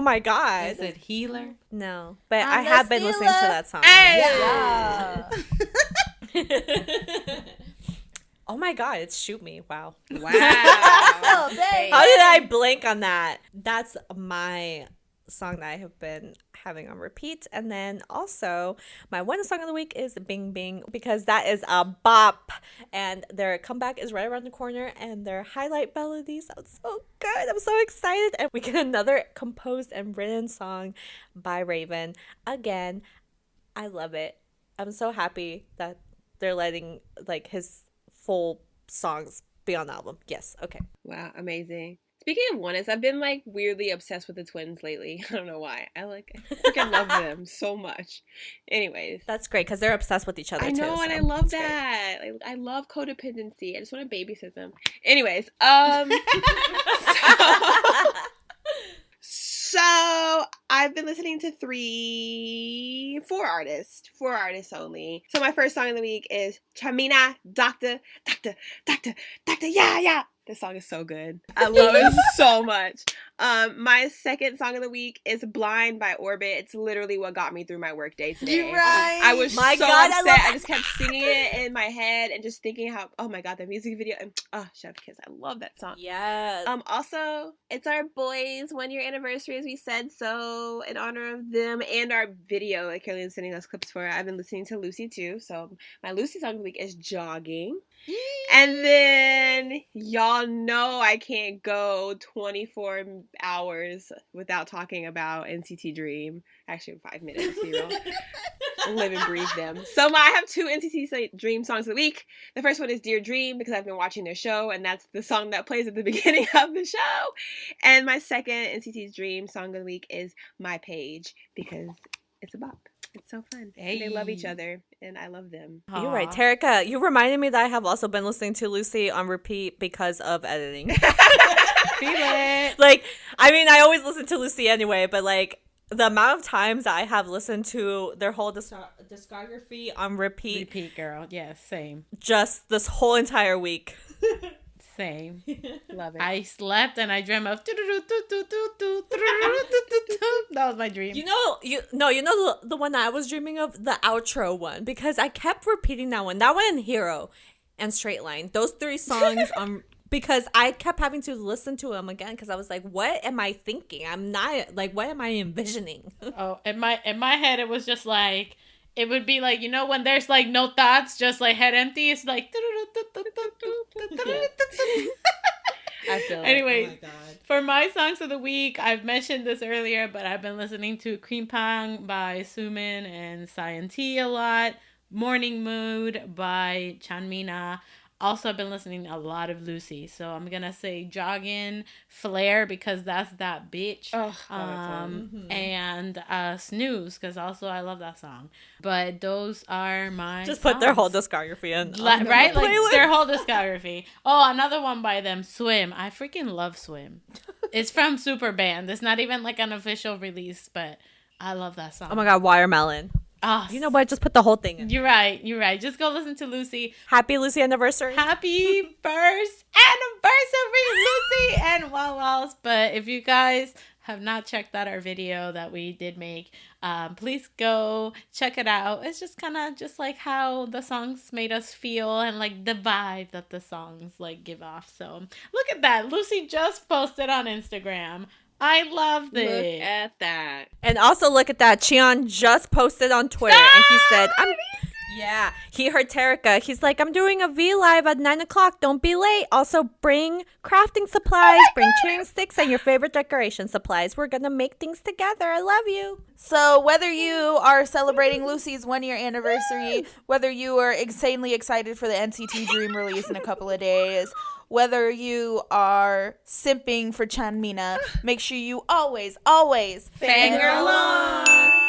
my god. Is it Healer? No. But I have been listening to that song. Yeah. Oh my god, it's Shoot Me. Wow. Oh, dang. How did I blank on that? That's my song that I have been having on repeat. And then also my one song of the week is Bing Bing, because that is a bop and their comeback is right around the corner and their highlight melody sounds so good. I'm so excited. And we get another composed and written song by Raven. Again, I love it. I'm so happy that they're letting like his full songs be on the album. Yes. Okay. Wow. Amazing. Speaking of oneness, I've been like weirdly obsessed with the twins lately. I don't know why. I freaking love them so much. Anyways, that's great because they're obsessed with each other. I know, and I love that. I love codependency. I just want to babysit them. Anyways, so I've been listening to four artists only. So my first song of the week is Chanmina, Doctor, yeah. This song is so good. I love it so much. My second song of the week is Blind by Orbit. It's literally what got me through my work day today. You're right. I was so upset. I just kept singing it in my head and just thinking how, oh my god, the music video. And Chef Kiss, I love that song. Yes. Also, it's our boys' 1 year anniversary, as we said, so in honor of them and our video that Caroline's sending us clips for, I've been listening to Lucy too. So my Lucy song of the week is Jogging. And then y'all know I can't go 24 hours without talking about NCT Dream. Actually, 5 minutes, be real. Live and breathe them. So I have 2 NCT Dream songs of the week. The first one is Dear Dream, because I've been watching their show, and that's the song that plays at the beginning of the show. And my second NCT Dream song of the week is My Page, because it's a bop. It's so fun. Hey. They love each other, and I love them. You're right. Tarika, you reminded me that I have also been listening to Lucy on repeat because of editing. Feel it. Like, I mean, I always listen to Lucy anyway, but, like, the amount of times that I have listened to their whole discography on repeat. Repeat, girl. Yes, same. Just this whole entire week. Same. Love it. I slept and I dreamt of that was my dream. You know the one that I was dreaming of, the outro one, because I kept repeating that one and Hero and Straight Line. Those 3 songs because I kept having to listen to them again because I was like, what am I thinking? I'm not like, what am I envisioning? Oh, in my head it was just like, it would be like, you know, when there's like no thoughts, just like head empty, it's like I feel it. Anyways, oh my God. For my songs of the week, I've mentioned this earlier, but I've been listening to Creamppang by Sumin and Zion.T a lot. Morning Mood by Chanmina. also I've been listening a lot of Lucy, so I'm gonna say Joggin', Flare because that's that bitch, and Snooze because also I love that song. But those are my Just songs. put their whole discography in. Right, like their whole discography. Oh, another one by them, Swim. I freaking love Swim. It's from Superband. It's not even like an official release, but I love that song. Oh my god, Watermelon. Oh, You know what? Just put the whole thing in. You're right. Just go listen to Lucy. Happy Lucy anniversary. Happy first anniversary, Lucy and Wow. But if you guys have not checked out our video that we did make, please go check it out. It's just kind of just like how the songs made us feel and like the vibe that the songs like give off. So look at that. Lucy just posted on Instagram. I loved it. Look at that. And also look at that. Cheon just posted on Twitter and he said, he heard Terika. He's like, I'm doing a V live at 9 o'clock. Don't be late. Also bring crafting supplies, bring cheering sticks and your favorite decoration supplies. We're going to make things together. I love you. So whether you are celebrating Lucy's 1-year anniversary, whether you are insanely excited for the NCT Dream release in a couple of days, whether you are simping for Chanmina, make sure you always Fangirl on.